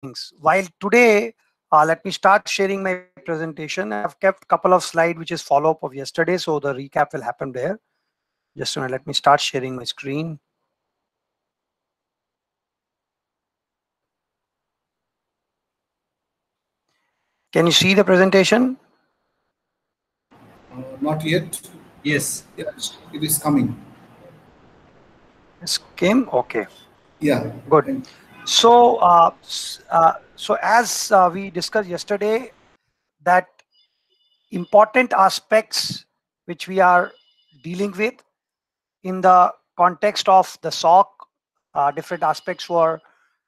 things. While today, let me start sharing my presentation. I've kept a couple of slides which is follow-up of yesterday, so the recap will happen there. Just a minute, let me start sharing my screen. Can you see the presentation? Not yet. Yes. Yes, it is coming. This came? Okay, Yeah. good. Thank So, as we discussed yesterday, that important aspects which we are dealing with in the context of the SOC, different aspects for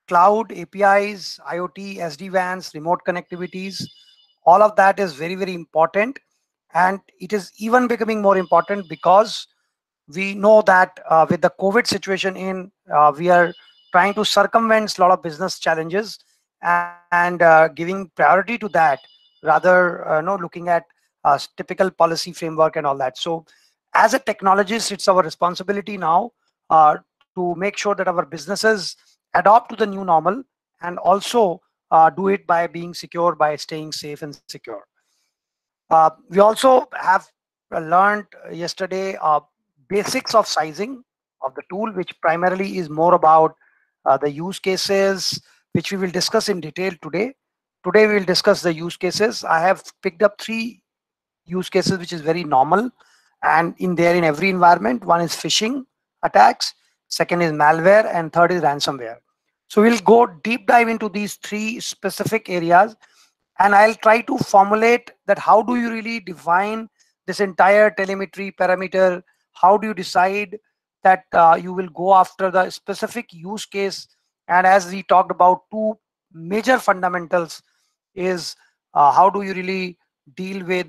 cloud, APIs, IoT, SD-WANs, remote connectivities, all of that is very, very important. And it is even becoming more important because we know that with the COVID situation we are trying to circumvent a lot of business challenges and giving priority to that rather looking at typical policy framework and all that. So as a technologist, it's our responsibility now to make sure that our businesses adopt to the new normal and also do it by being secure, by staying safe and secure. We also have learned yesterday basics of sizing of the tool, which primarily is more about the use cases, which we will discuss in detail today. Today we will discuss the use cases. I have picked up three use cases which is very normal and in there in every environment. One is phishing attacks, second is malware, and third is ransomware. So we'll go deep dive into these three specific areas, and I'll try to formulate that how do you really define this entire telemetry parameter. How do you decide that you will go after the specific use case? And as we talked about, two major fundamentals is how do you really deal with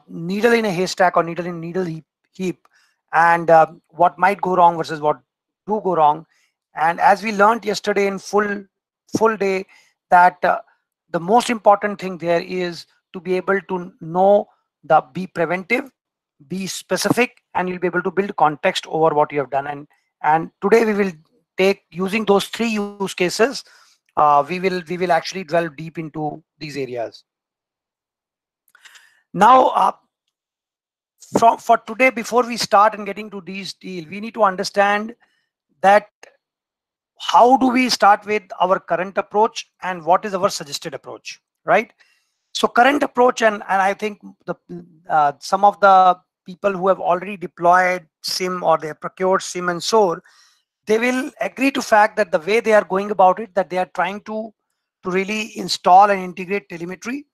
needle in a haystack or needle in needle heap, and what might go wrong versus what do go wrong. And as we learned yesterday in full day, that the most important thing there is to be able to know the be preventive, be specific, and you'll be able to build context over what you have done. And today we will take using those three use cases. We will actually delve deep into these areas. Now, for today, before we start and getting to these deal, we need to understand that how do we start with our current approach and what is our suggested approach, right? So current approach, and I think the some of the people who have already deployed SIM or they have procured SIM and SOAR, they will agree to fact that the way they are going about it, that they are trying to really install and integrate telemetry,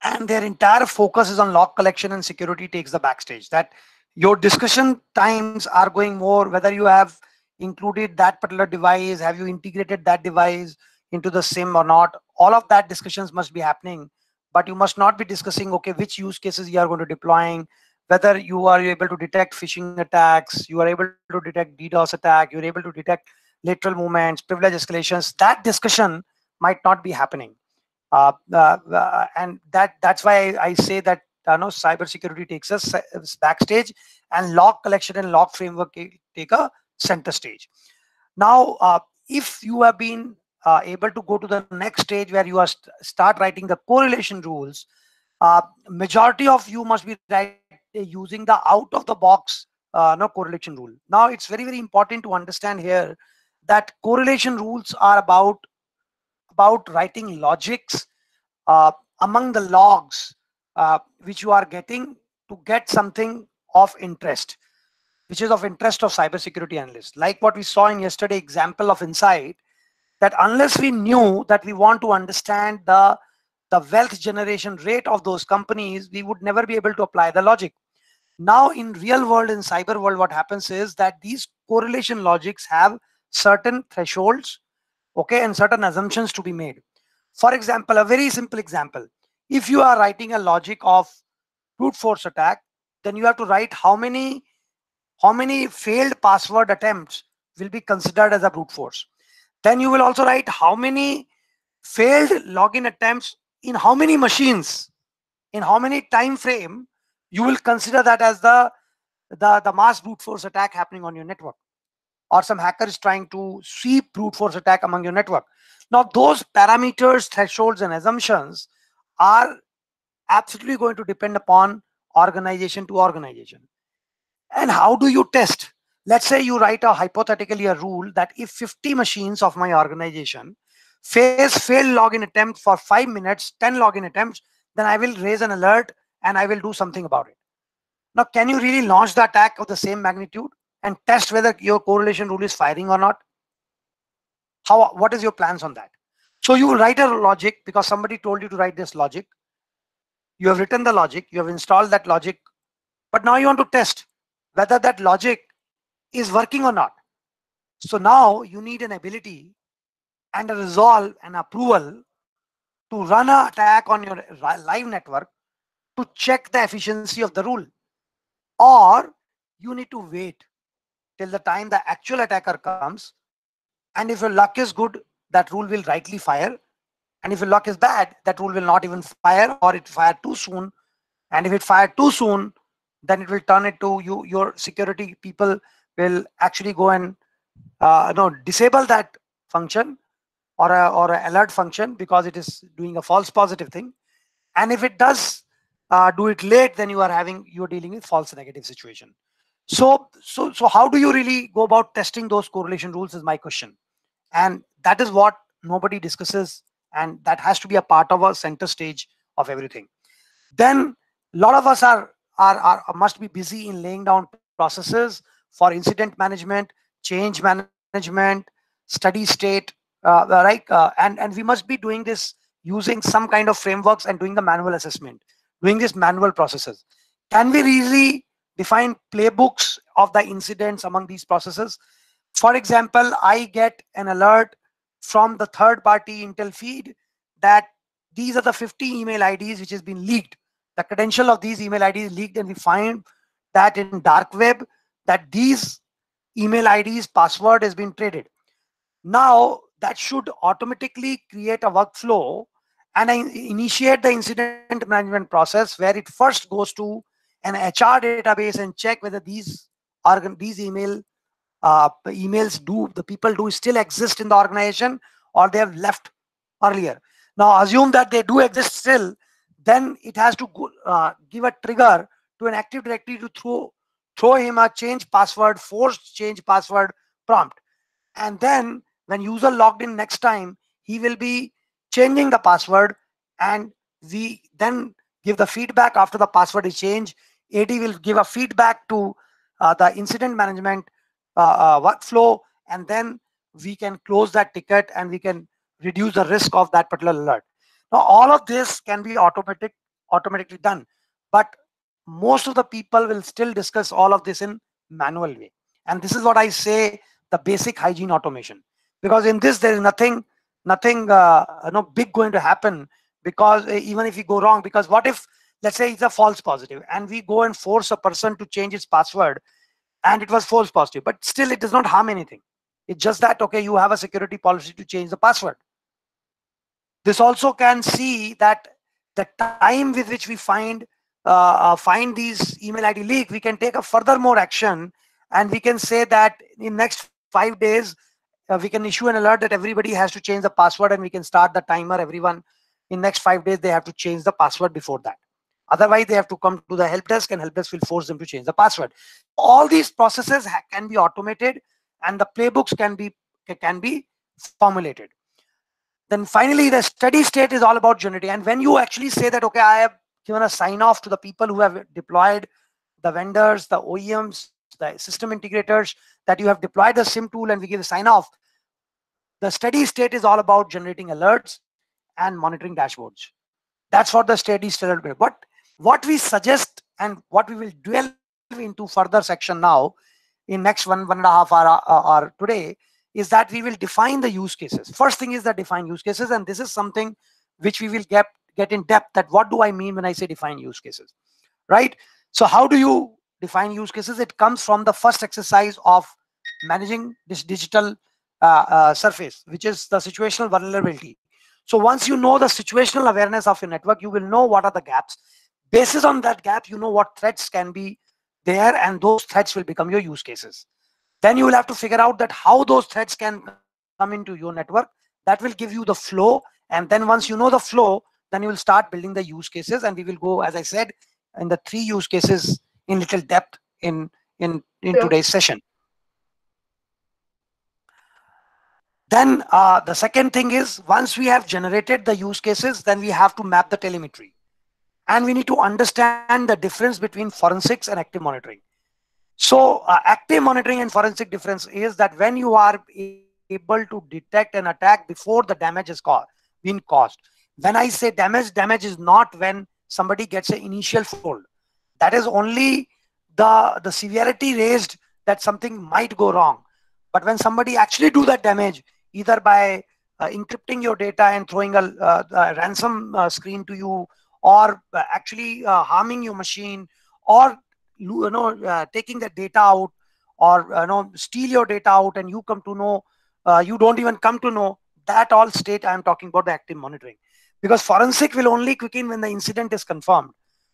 and their entire focus is on log collection and security takes the backstage. That your discussion times are going more whether you have included that particular device, have you integrated that device into the SIM or not. All of that discussions must be happening, but you must not be discussing okay which use cases you are going to deploying, whether you are able to detect phishing attacks, you are able to detect DDoS attack, you're able to detect lateral movements, privilege escalations. That discussion might not be happening. And that's why I say that cybersecurity takes us backstage, and log collection and log framework take a center stage. Now, if you have been able to go to the next stage where you are start writing the correlation rules, majority of you must be using the out of the box no correlation rule. Now, it's very, very important to understand here that correlation rules are about writing logics uh, among the logs which you are getting to get something of interest, which is of interest of cybersecurity analysts. Like what we saw in yesterday example of Insight, that unless we knew that we want to understand the wealth generation rate of those companies, we would never be able to apply the logic. Now in real world, in cyber world, what happens is that these correlation logics have certain thresholds, okay, and certain assumptions to be made. For example, a very simple example, if you are writing a logic of brute force attack, then you have to write how many failed password attempts will be considered as a brute force. Then you will also write how many failed login attempts in how many machines, in how many time frame you will consider that as the mass brute force attack happening on your network. or some hacker is trying to sweep brute force attack among your network. Now, those parameters, thresholds, and assumptions are absolutely going to depend upon organization to organization. And how do you test? Let's say you write a hypothetically a rule that if 50 machines of my organization face failed login attempt for 5 minutes, 10 login attempts, then I will raise an alert and I will do something about it. Now, can you really launch the attack of the same magnitude and test whether your correlation rule is firing or not? What is your plans on that? So you will write a logic because somebody told you to write this logic. You have written the logic, you have installed that logic, but now you want to test whether that logic is working or not. So now you need an ability and a resolve and approval to run an attack on your live network to check the efficiency of the rule. Or you need to wait till the time the actual attacker comes. And if your luck is good, that rule will rightly fire. And if your luck is bad, that rule will not even fire, or it fire too soon. And if it fired too soon, then it will turn it to you. Your security people will actually go and disable that function or a alert function because it is doing a false positive thing. And if it does do it late, then you're dealing with false negative situation. So how do you really go about testing those correlation rules is my question. And that is what nobody discusses, and that has to be a part of a center stage of everything. Then a lot of us are must be busy in laying down processes for incident management, change management, steady state, and we must be doing this using some kind of frameworks and doing the manual assessment, doing this manual processes. Can we really define playbooks of the incidents among these processes? For example, I get an alert from the third party Intel feed that these are the 50 email IDs which has been leaked. The credential of these email IDs leaked, and we find that in dark web that these email IDs password has been traded. Now that should automatically create a workflow and initiate the incident management process where it first goes to an HR database and check whether these emails the people do still exist in the organization or they have left earlier. Now assume that they do exist still, then it has to give a trigger to an Active Directory to throw him a change password, forced change password prompt. And then when user logged in next time, he will be changing the password, and we then give the feedback after the password is changed. AD will give a feedback to the incident management workflow, and then we can close that ticket and we can reduce the risk of that particular alert. Now all of this can be automatically done, but most of the people will still discuss all of this in manual way. And this is what I say, the basic hygiene automation, because in this there is nothing big going to happen, because even if you go wrong, because what if, let's say it's a false positive and we go and force a person to change his password and it was false positive, but still it does not harm anything. It's just that, okay, you have a security policy to change the password. This also can see that the time with which we find these email ID leak, we can take a further more action, and we can say that in next 5 days, we can issue an alert that everybody has to change the password, and we can start the timer. Everyone in next 5 days, they have to change the password before that. Otherwise, they have to come to the help desk, and help desk will force them to change the password. All these processes can be automated, and the playbooks can be formulated. Then finally, the steady state is all about generating. And when you actually say that, okay, I have given a sign off to the people who have deployed, the vendors, the OEMs, the system integrators, that you have deployed the SIM tool and we give a sign off, the steady state is all about generating alerts and monitoring dashboards. That's what the steady state will be. But what we suggest and what we will delve into further section now in next one and a half hour today is that we will define the use cases. First thing is that define use cases, and this is something which we will get in depth, that what do I mean when I say define use cases, right? So how do you define use cases? It comes from the first exercise of managing this digital surface, which is the situational vulnerability. So once you know the situational awareness of your network, you will know what are the gaps. Basis on that gap, you know what threats can be there, and those threats will become your use cases. Then you will have to figure out that how those threads can come into your network. That will give you the flow. And then once you know the flow, then you will start building the use cases. And we will go, as I said, in the 3 use cases in little depth in Sure. today's session. Then the second thing is, once we have generated the use cases, then we have to map the telemetry. And we need to understand the difference between forensics and active monitoring. So active monitoring and forensic difference is that when you are able to detect an attack before the damage is been caused. When I say damage is not when somebody gets an initial foothold. That is only the severity raised that something might go wrong. But when somebody actually do that damage, either by encrypting your data and throwing a ransom screen to you, or actually harming your machine, or taking the data out, or steal your data out, and you come to know, you don't even come to know, that all state I am talking about the active monitoring. Because forensic will only kick in when the incident is confirmed.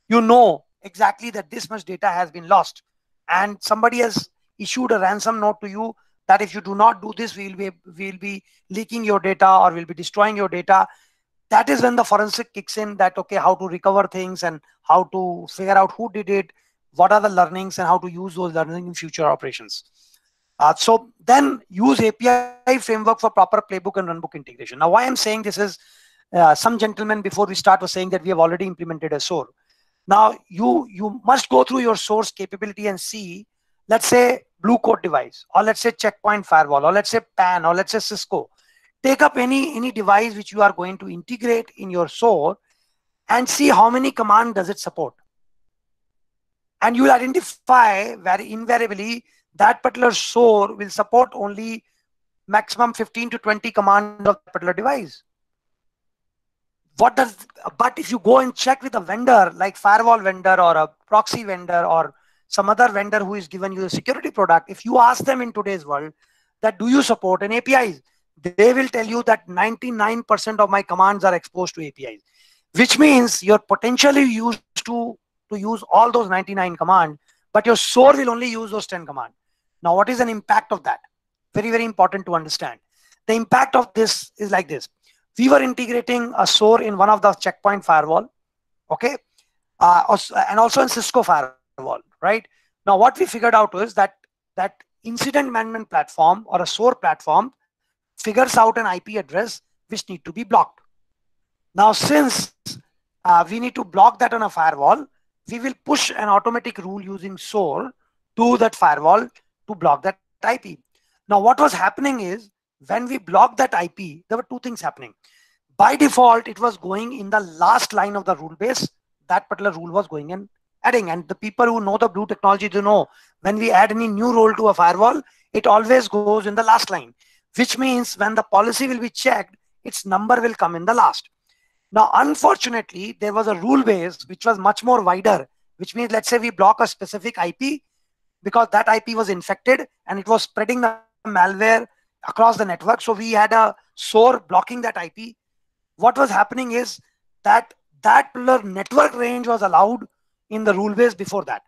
You know exactly that this much data has been lost, and somebody has issued a ransom note to you that if you do not do this, we'll be leaking your data, or we'll be destroying your data. That is when the forensic kicks in, that okay, how to recover things and how to figure out who did it, what are the learnings, and how to use those learnings in future operations. So then use API framework for proper playbook and runbook integration. Now, why I'm saying this is, some gentlemen before we start was saying that we have already implemented a SOAR. Now you must go through your source capability and see, let's say Blue Coat device, or let's say Checkpoint firewall, or let's say PAN, or let's say Cisco. Take up any device which you are going to integrate in your SOAR and see how many commands does it support. And you will identify very invariably that particular SOAR will support only maximum 15 to 20 commands of that particular device. But if you go and check with a vendor like firewall vendor or a proxy vendor or some other vendor who is given you a security product, if you ask them in today's world that do you support an APIs, they will tell you that 99% of my commands are exposed to APIs, which means you're potentially used to use all those 99 commands, but your SOAR will only use those 10 commands. Now, what is an impact of that? Very, very important to understand. The impact of this is like this. We were integrating a SOAR in one of the Checkpoint firewall, okay, and also in Cisco firewall, right? Now, what we figured out is that incident management platform or a SOAR platform figures out an IP address which need to be blocked. Now, since we need to block that on a firewall, we will push an automatic rule using SOAR to that firewall to block that IP. Now, what was happening is when we blocked that IP, there were two things happening. By default, it was going in the last line of the rule base. That particular rule was going and adding. And the people who know the blue technology, they know when we add any new rule to a firewall, it always goes in the last line, which means when the policy will be checked, its number will come in the last. Now, unfortunately, there was a rule base which was much more wider, which means let's say we block a specific IP because that IP was infected and it was spreading the malware across the network. So we had a SOAR blocking that IP. What was happening is that particular network range was allowed in the rule base before that.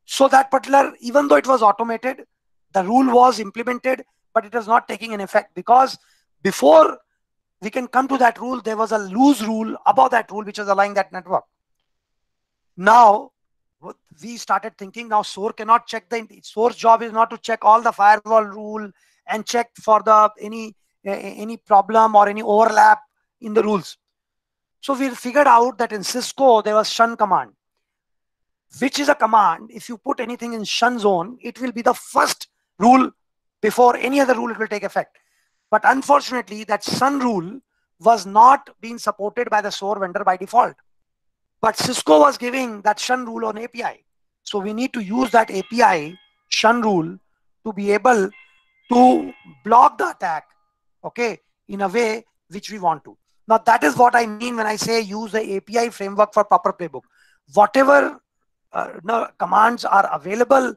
So that particular, even though it was automated, the rule was implemented, but it was not taking an effect because before we can come to that rule, there was a loose rule above that rule, which was allowing that network. Now, we started thinking now SOAR cannot check SOAR's job is not to check all the firewall rule and check for the any problem or any overlap in the rules. So we figured out that in Cisco, there was shun command, which is a command. If you put anything in shun zone, it will be the first rule before any other rule it will take effect. But unfortunately, that shun rule was not being supported by the SOAR vendor by default. But Cisco was giving that shun rule on API. So we need to use that API shun rule to be able to block the attack, okay, in a way which we want to. Now, that is what I mean when I say use the API framework for proper playbook. Whatever commands are available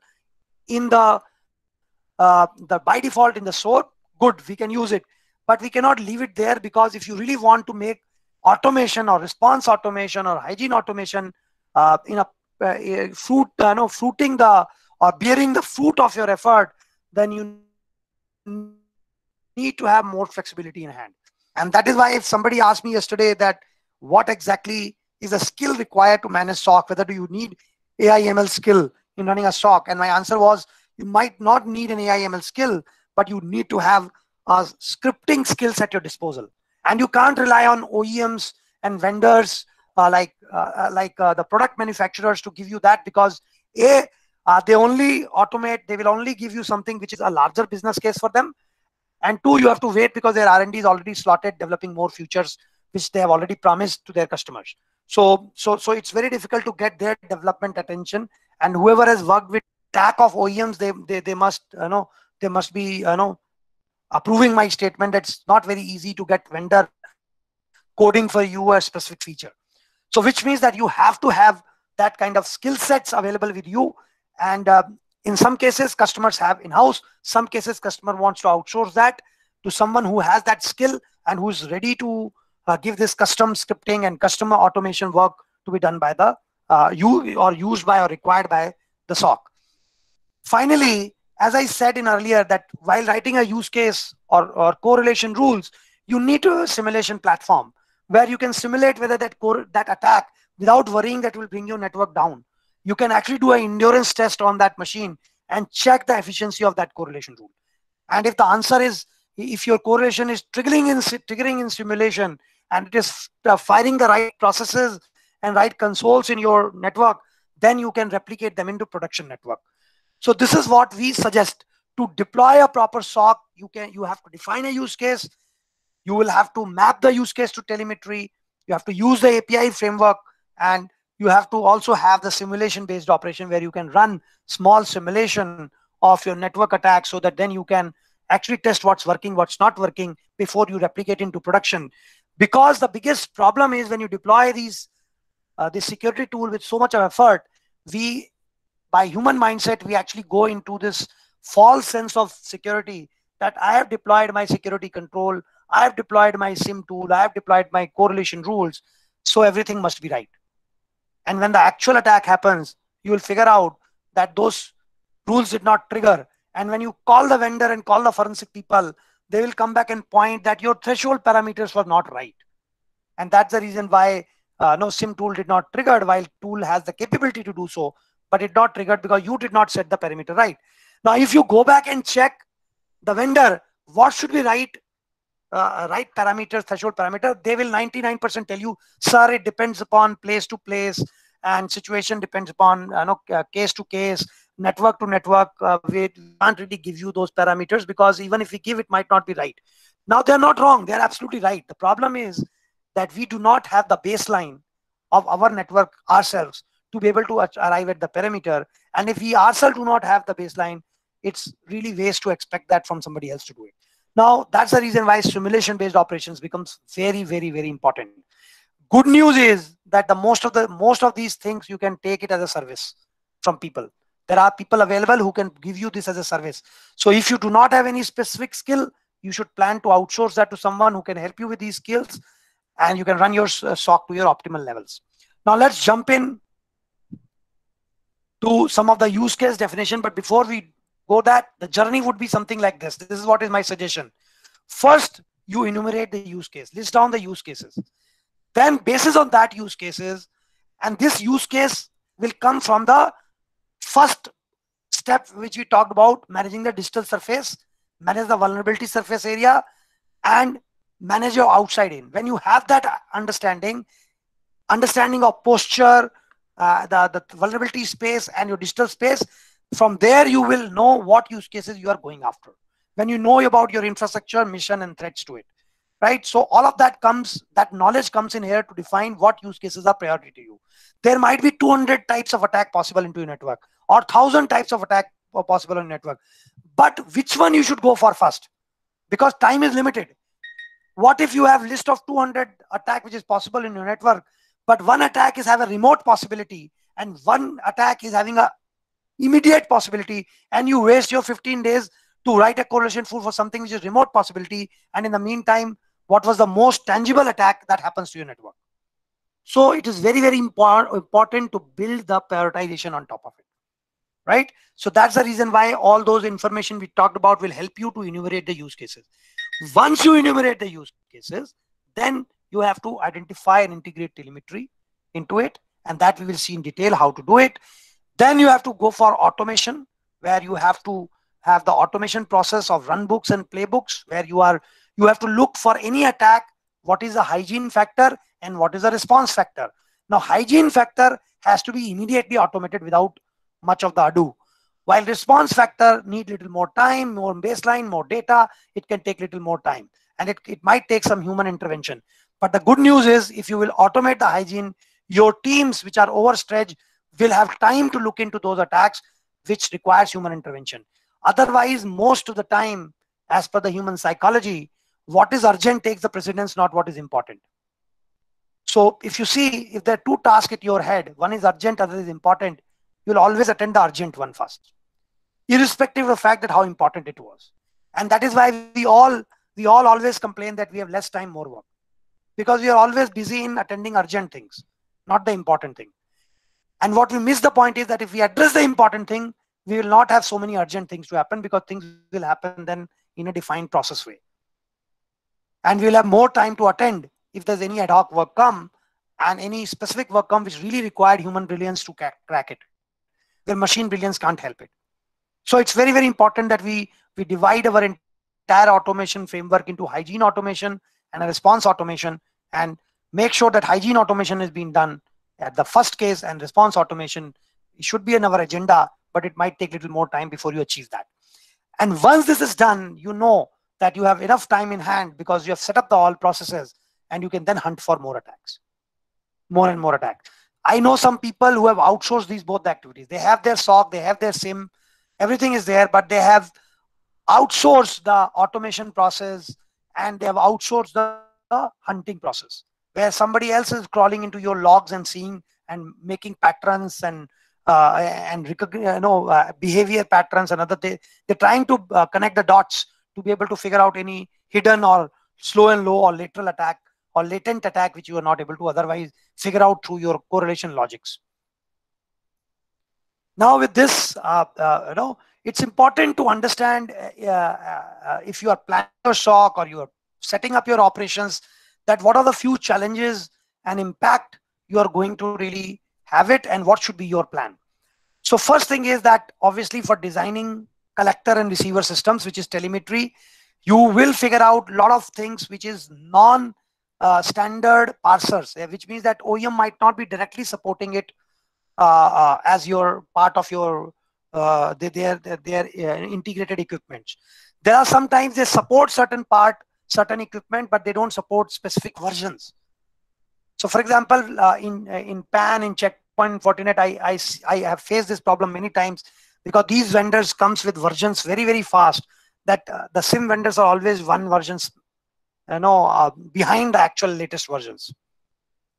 in the by default in the SOAR, good, we can use it. But we cannot leave it there, because if you really want to make automation or response automation or hygiene automation in a fruiting the or bearing the fruit of your effort, then you need to have more flexibility in hand. And that is why if somebody asked me yesterday that what exactly is the skill required to manage SOC, whether do you need AI ML skill in running a SOC, and my answer was you might not need an AI ML skill, but you need to have a scripting skills at your disposal. And you can't rely on OEMs and vendors the product manufacturers to give you that, because they only automate, they will only give you something which is a larger business case for them, and two, you have to wait because their R&D is already slotted developing more features which they have already promised to their customers. So it's very difficult to get their development attention. And whoever has worked with stack of OEMs, they must they must be approving my statement that it's not very easy to get vendor coding for you a specific feature. So which means that you have to have that kind of skill sets available with you. And in some cases customers have in-house, some cases customer wants to outsource that to someone who has that skill and who's ready to give this custom scripting and customer automation work to be done by the used by or required by the SOC. Finally, as I said in earlier, that while writing a use case or correlation rules, you need a simulation platform where you can simulate whether that attack, without worrying that will bring your network down. You can actually do an endurance test on that machine and check the efficiency of that correlation rule. And if the answer is, if your correlation is triggering in simulation and it is firing the right processes and right consoles in your network, then you can replicate them into production network. So this is what we suggest. To deploy a proper SOC, you have to define a use case. You will have to map the use case to telemetry. You have to use the API framework, and you have to also have the simulation based operation where you can run small simulation of your network attack, so that then you can actually test what's working, what's not working before you replicate into production. Because the biggest problem is when you deploy this security tool with so much of effort, by human mindset, we actually go into this false sense of security that I have deployed my security control, I have deployed my SIM tool, I have deployed my correlation rules, so everything must be right. And when the actual attack happens, you will figure out that those rules did not trigger. And when you call the vendor and call the forensic people, they will come back and point that your threshold parameters were not right. And that's the reason why no SIM tool did not trigger, while tool has the capability to do so, but it not triggered because you did not set the parameter right. Now, if you go back and check the vendor, what should be right parameters, threshold parameter, they will 99% tell you, sir, it depends upon place to place and situation depends upon case to case, network to network. We can't really give you those parameters because even if we give, it might not be right. Now, they're not wrong. They're absolutely right. The problem is that we do not have the baseline of our network ourselves to be able to arrive at the parameter. And if we ourselves do not have the baseline, it's really waste to expect that from somebody else to do it. Now, that's the reason why simulation-based operations becomes very, very, very important. Good news is that most of these things you can take it as a service from people. There are people available who can give you this as a service. So if you do not have any specific skill, you should plan to outsource that to someone who can help you with these skills, and you can run your SOC to your optimal levels. Now let's jump in to some of the use case definition. But before we go that, the journey would be something like this. This is what is my suggestion. First, you enumerate the use case, list down the use cases. Then basis on that use cases, and this use case will come from the first step which we talked about, managing the digital surface, manage the vulnerability surface area, and manage your outside in. When you have that understanding of posture, the vulnerability space and your digital space, from there you will know what use cases you are going after. When you know about your infrastructure, mission, and threats to it, right? So all of that knowledge comes in here to define what use cases are priority to you. There might be 200 types of attack possible into your network, or 1,000 types of attack possible on network. But which one you should go for first? Because time is limited. What if you have list of 200 attack which is possible in your network, but one attack is have a remote possibility and one attack is having a immediate possibility, and you waste your 15 days to write a correlation rule for something which is remote possibility, and in the meantime, what was the most tangible attack that happens to your network? So it is very, very important to build the prioritization on top of it. right? So that's the reason why all those information we talked about will help you to enumerate the use cases. Once you enumerate the use cases, then you have to identify and integrate telemetry into it, and that we will see in detail how to do it. Then you have to go for automation, where you have to have the automation process of runbooks and playbooks, where you have to look for any attack, what is the hygiene factor and what is the response factor. Now, hygiene factor has to be immediately automated without much of the ado, while response factor need little more time, more baseline, more data. It can take little more time, and it might take some human intervention. But the good news is, if you will automate the hygiene, your teams which are overstretched will have time to look into those attacks which requires human intervention. Otherwise, most of the time, as per the human psychology, what is urgent takes the precedence, not what is important. So if you see, if there are two tasks at your head, one is urgent, other is important, you'll always attend the urgent one first, irrespective of the fact that how important it was. And that is why we all always complain that we have less time, more work, because we are always busy in attending urgent things, not the important thing. And what we miss the point is that if we address the important thing, we will not have so many urgent things to happen, because things will happen then in a defined process way. And we'll have more time to attend if there's any ad hoc work come, and any specific work come which really required human brilliance to crack it, where machine brilliance can't help it. So it's very, very important that we divide our entire automation framework into hygiene automation and a response automation, and make sure that hygiene automation is being done at the first case, and response automation should be in our agenda, but it might take a little more time before you achieve that. And once this is done, you know that you have enough time in hand, because you have set up the all processes, and you can then hunt for more attacks, more and more attacks. I know some people who have outsourced these both activities. They have their SOC, they have their SIM, everything is there, but they have outsourced the automation process, and they have outsourced the hunting process, where somebody else is crawling into your logs and seeing and making patterns and behavior patterns and other things. They're trying to connect the dots to be able to figure out any hidden or slow and low or lateral attack or latent attack which you are not able to otherwise figure out through your correlation logics. Now with this, it's important to understand if you are planning your SOC or you are setting up your operations, that what are the few challenges and impact you are going to really have it, and what should be your plan. So first thing is that obviously for designing collector and receiver systems, which is telemetry, you will figure out a lot of things which is non-standard parsers, which means that OEM might not be directly supporting it as your part of your their integrated equipment. There are sometimes they support certain equipment, but they don't support specific versions. So for example, in PAN, in Checkpoint, Fortinet, I have faced this problem many times, because these vendors comes with versions very, very fast, that the SIM vendors are always one versions behind the actual latest versions.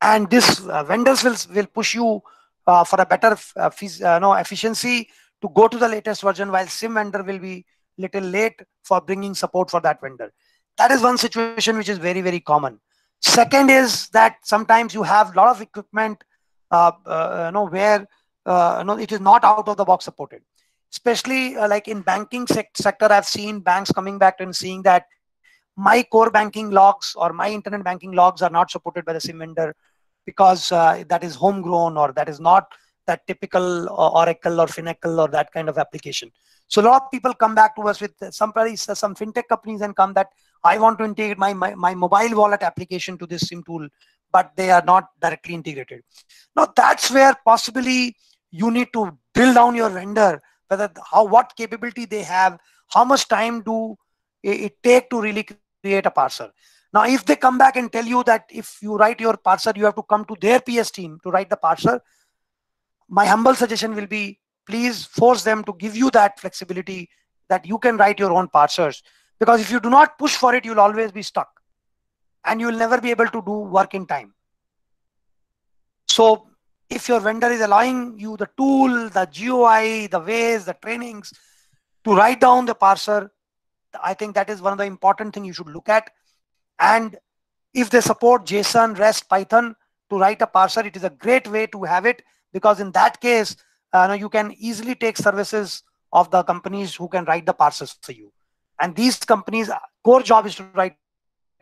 And this vendors will push you for a better efficiency to go to the latest version, while SIM vendor will be little late for bringing support for that vendor. That is one situation which is very, very common. Second is that sometimes you have a lot of equipment where it is not out of the box supported. Especially like in banking sector, I've seen banks coming back and seeing that my core banking logs or my internet banking logs are not supported by the SIM vendor, because that is homegrown, or that is not that typical Oracle or Finacle or that kind of application. So a lot of people come back to us with some fintech companies and come that I want to integrate my mobile wallet application to this SIM tool, but they are not directly integrated. Now that's where possibly you need to drill down your vendor, what capability they have, how much time do it take to really create a parser. Now, if they come back and tell you that if you write your parser, you have to come to their PS team to write the parser, my humble suggestion will be, please force them to give you that flexibility that you can write your own parsers. Because if you do not push for it, you'll always be stuck and you'll never be able to do work in time. So if your vendor is allowing you the tool, the GUI, the ways, the trainings to write down the parser, I think that is one of the important things you should look at. And if they support JSON, REST, Python to write a parser, it is a great way to have it, because in that case, you can easily take services of the companies who can write the parsers for you. And these companies' core job is to write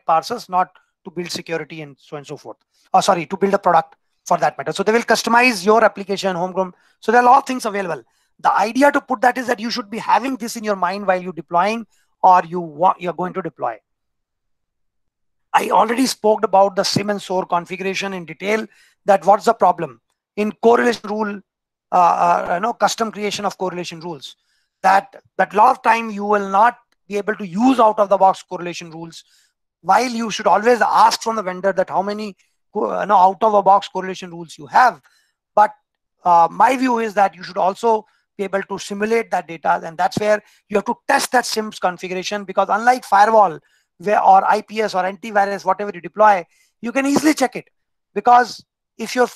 parsers, not to build security and so on and so forth. Sorry, to build a product for that matter. So they will customize your application, homegrown. So there are a lot of things available. The idea to put that is that you should be having this in your mind while you're deploying or you're going to deploy. I already spoke about the SIM and SOAR configuration in detail. That what's the problem in correlation rule, custom creation of correlation rules. That lot of time you will not be able to use out of the box correlation rules, while you should always ask from the vendor that how many out of the box correlation rules you have. But my view is that you should also be able to simulate that data, and that's where you have to test that SIM's configuration, because unlike firewall or IPS or antivirus, whatever you deploy, you can easily check it, because if your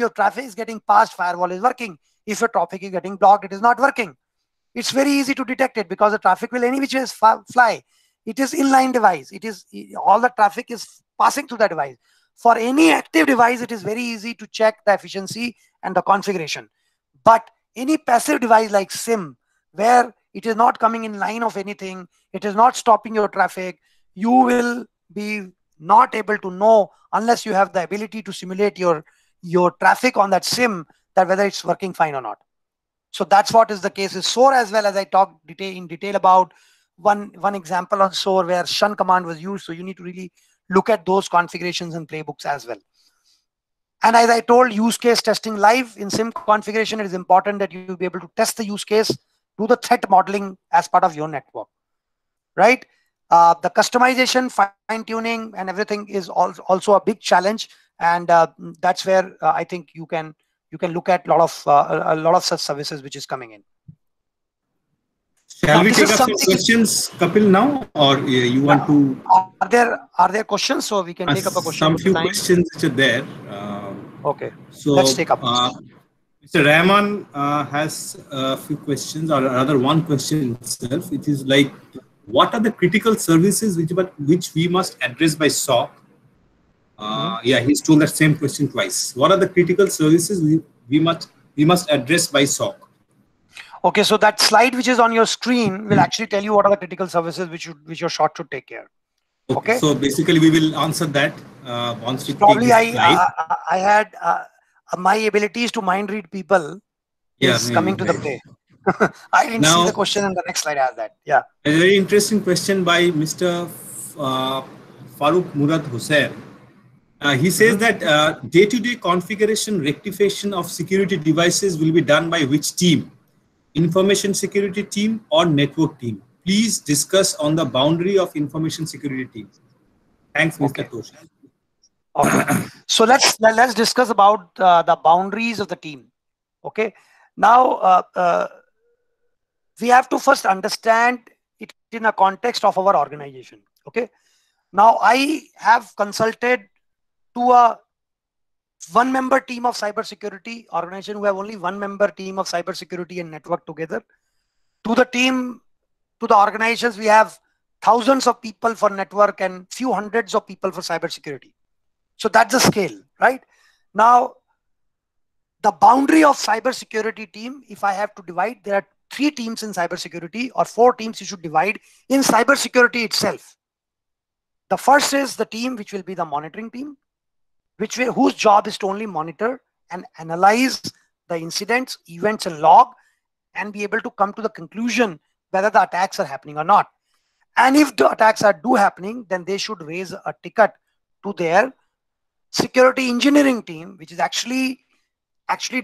traffic is getting passed, firewall is working. If your traffic is getting blocked, it is not working. It's very easy to detect it, because the traffic will any which ways fly. It is inline device. All the traffic is passing through the device. For any active device, it is very easy to check the efficiency and the configuration. But any passive device like SIM, where it is not coming in line of anything, it is not stopping your traffic, you will be not able to know unless you have the ability to simulate your traffic on that SIM, that whether it's working fine or not. So that's what is the case with SOAR, as well as I talked in detail about one example on SOAR where shun command was used. So you need to really look at those configurations and playbooks as well. And as I told, use case testing live in SIM configuration, it is important that you be able to test the use case, do the threat modeling as part of your network, right? The customization, fine tuning, and everything is also a big challenge, and that's where I think you can look at a lot of such services which is coming in. Shall we take up some questions, Kapil, now, or you want to? Are there questions? So we can take up a question. Some few questions which are there. Okay. So let's take up. Mr. Rahman has a few questions, or rather one question itself. It is like, what are the critical services which we must address by SOC? Yeah, he's told that same question twice. What are the critical services we must address by SOC? Okay, so that slide which is on your screen will actually tell you what are the critical services which your SOC should take care. Okay. So basically, we will answer that once we probably I had my abilities to mind read people is coming to the play. I didn't see the question, and the next slide has that. Yeah. A very interesting question by Mr. Farooq Murad Hussain. He says that day-to-day configuration rectification of security devices will be done by which team? Information security team or network team? Please discuss on the boundary of information security team. Thanks, Mr. Tosh. Okay. So let's discuss about the boundaries of the team. Okay. Now we have to first understand it in a context of our organization. Okay. Now I have consulted to a one-member team of cybersecurity organization who have only one-member team of cybersecurity and network together. To the organizations, we have thousands of people for network and few hundreds of people for cybersecurity. So that's the scale, right? Now, the boundary of cybersecurity team, if I have to divide, there are 3 teams in cybersecurity, or 4 teams you should divide in cybersecurity itself. The first is the team which will be the monitoring team, whose job is to only monitor and analyze the incidents, events, and log, and be able to come to the conclusion whether the attacks are happening or not. And if the attacks are happening, then they should raise a ticket to their security engineering team, which is actually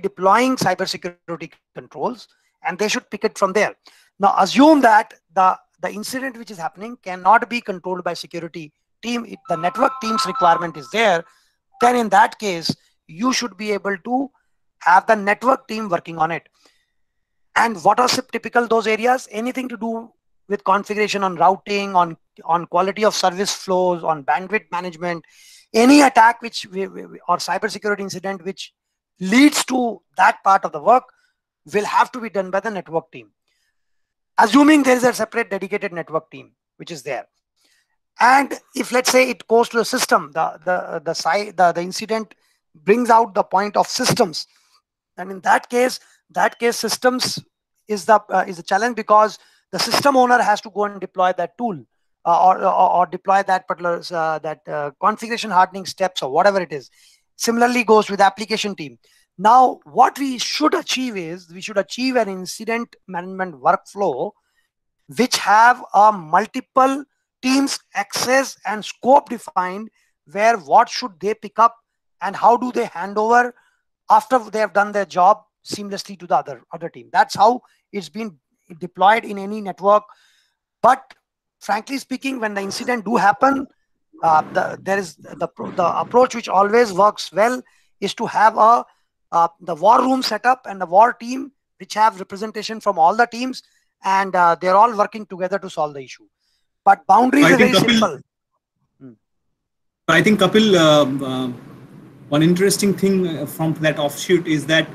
deploying cybersecurity controls, and they should pick it from there. Now, assume that the incident which is happening cannot be controlled by security team. If the network team's requirement is there, then in that case, you should be able to have the network team working on it. And what are typical those areas? Anything to do with configuration on routing, on quality of service flows, on bandwidth management, any attack or cybersecurity incident which leads to that part of the work will have to be done by the network team. Assuming there is a separate dedicated network team which is there. And if, let's say, it goes to the system, the incident brings out the point of systems, and in that case, that case systems is the challenge, because the system owner has to go and deploy that tool, or deploy that particular configuration hardening steps or whatever it is. Similarly goes with the application team. Now what we should achieve is, we should achieve an incident management workflow which have a multiple teams access and scope defined, where what should they pick up and how do they hand over after they have done their job seamlessly to the other team. That's how it's been deployed in any network. But frankly speaking, when the incident do happen, there is the approach which always works well is to have the war room set up and the war team which have representation from all the teams, and they're all working together to solve the issue. But boundaries are very simple. I think, Kapil, one interesting thing from that offshoot is that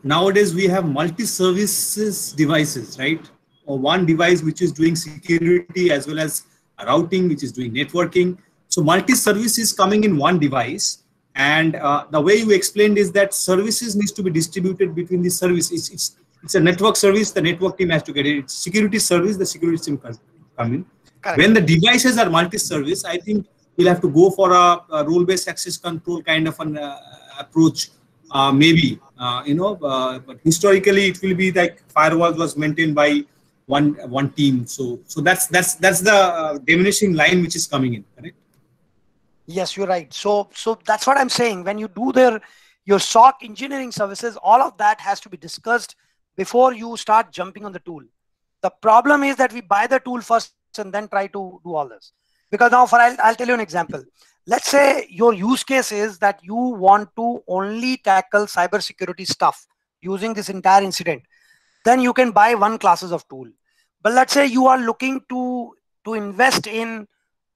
nowadays we have multi-services devices, right? Or one device which is doing security as well as routing, which is doing networking. So multi-service is coming in one device. And the way you explained is that services needs to be distributed between the services. It's a network service, the network team has to get it. It's security service, the security team come in. Correct. When the devices are multi-service, I think we'll have to go for a role-based access control kind of an approach, maybe, but historically it will be like firewall was maintained by one team. So that's the diminishing line which is coming in, correct? Yes, you're right. So that's what I'm saying. When you do your SOC engineering services, all of that has to be discussed before you start jumping on the tool. The problem is that we buy the tool first and then try to do all this. Because now I'll tell you an example. Let's say your use case is that you want to only tackle cybersecurity stuff using this entire incident. Then you can buy one classes of tool. But let's say you are looking to invest in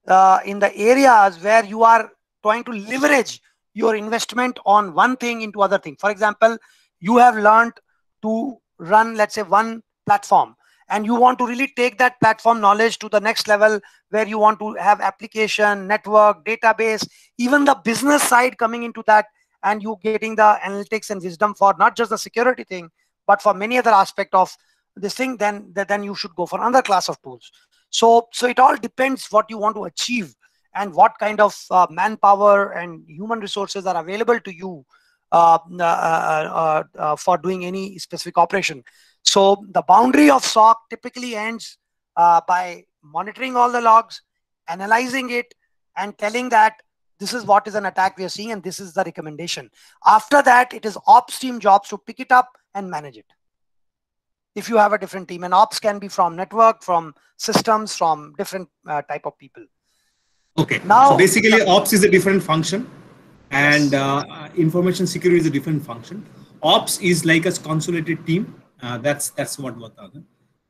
the areas where you are trying to leverage your investment on one thing into other thing. For example, you have learned to run, let's say, one platform, and you want to really take that platform knowledge to the next level, where you want to have application, network, database, even the business side coming into that, and you getting the analytics and wisdom for not just the security thing, but for many other aspect of this thing, then you should go for another class of tools. So it all depends what you want to achieve and what kind of manpower and human resources are available to you for doing any specific operation. So the boundary of SOC typically ends by monitoring all the logs, analyzing it, and telling that this is what is an attack we are seeing and this is the recommendation. After that, it is ops team jobs to pick it up and manage it. If you have a different team, and ops can be from network, from systems, from different type of people. Okay. Now, so basically, ops is a different function, and information security is a different function. Ops is like a consolidated team. That's what Vatan.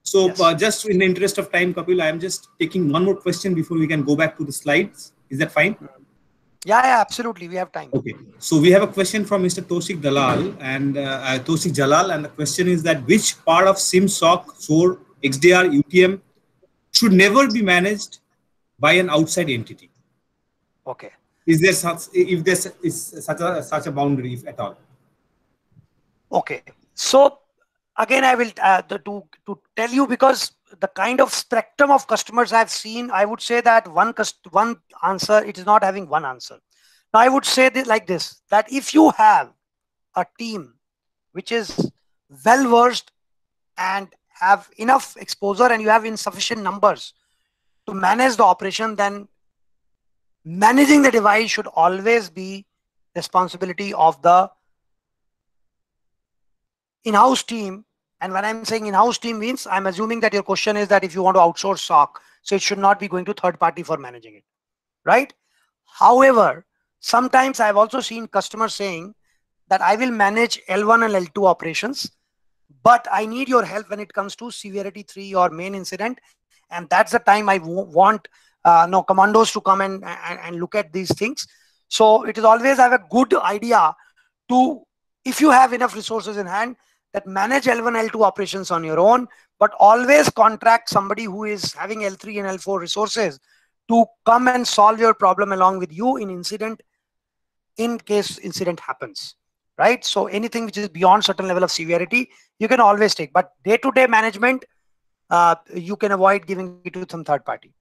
So yes. Just in the interest of time, Kapil, I am just taking one more question before we can go back to the slides. Is that fine? Yeah, absolutely. We have time. Okay. So we have a question from Mr. Toshik Dalal and Toshik Jalal, and the question is that which part of SIEM, SOC, SOAR, XDR, UTM should never be managed by an outside entity? Okay. Is there such a boundary, if at all? Okay. So again, I will to tell you, because the kind of spectrum of customers I've seen, I would say that one answer, it is not having one answer. Now I would say this, like this, that if you have a team which is well versed and have enough exposure and you have insufficient numbers to manage the operation, then managing the device should always be responsibility of the in-house team. And when I'm saying in-house team means, I'm assuming that your question is that if you want to outsource SOC, so it should not be going to third party for managing it, right? However, sometimes I've also seen customers saying that I will manage L1 and L2 operations, but I need your help when it comes to severity 3 or main incident. And that's the time I want commandos to come and look at these things. So it is always have a good idea to, if you have enough resources in hand, that manage L1, L2 operations on your own, but always contract somebody who is having L3 and L4 resources to come and solve your problem along with you in case incident happens, right? So anything which is beyond certain level of severity, you can always take. But day-to-day management, you can avoid giving it to some third party.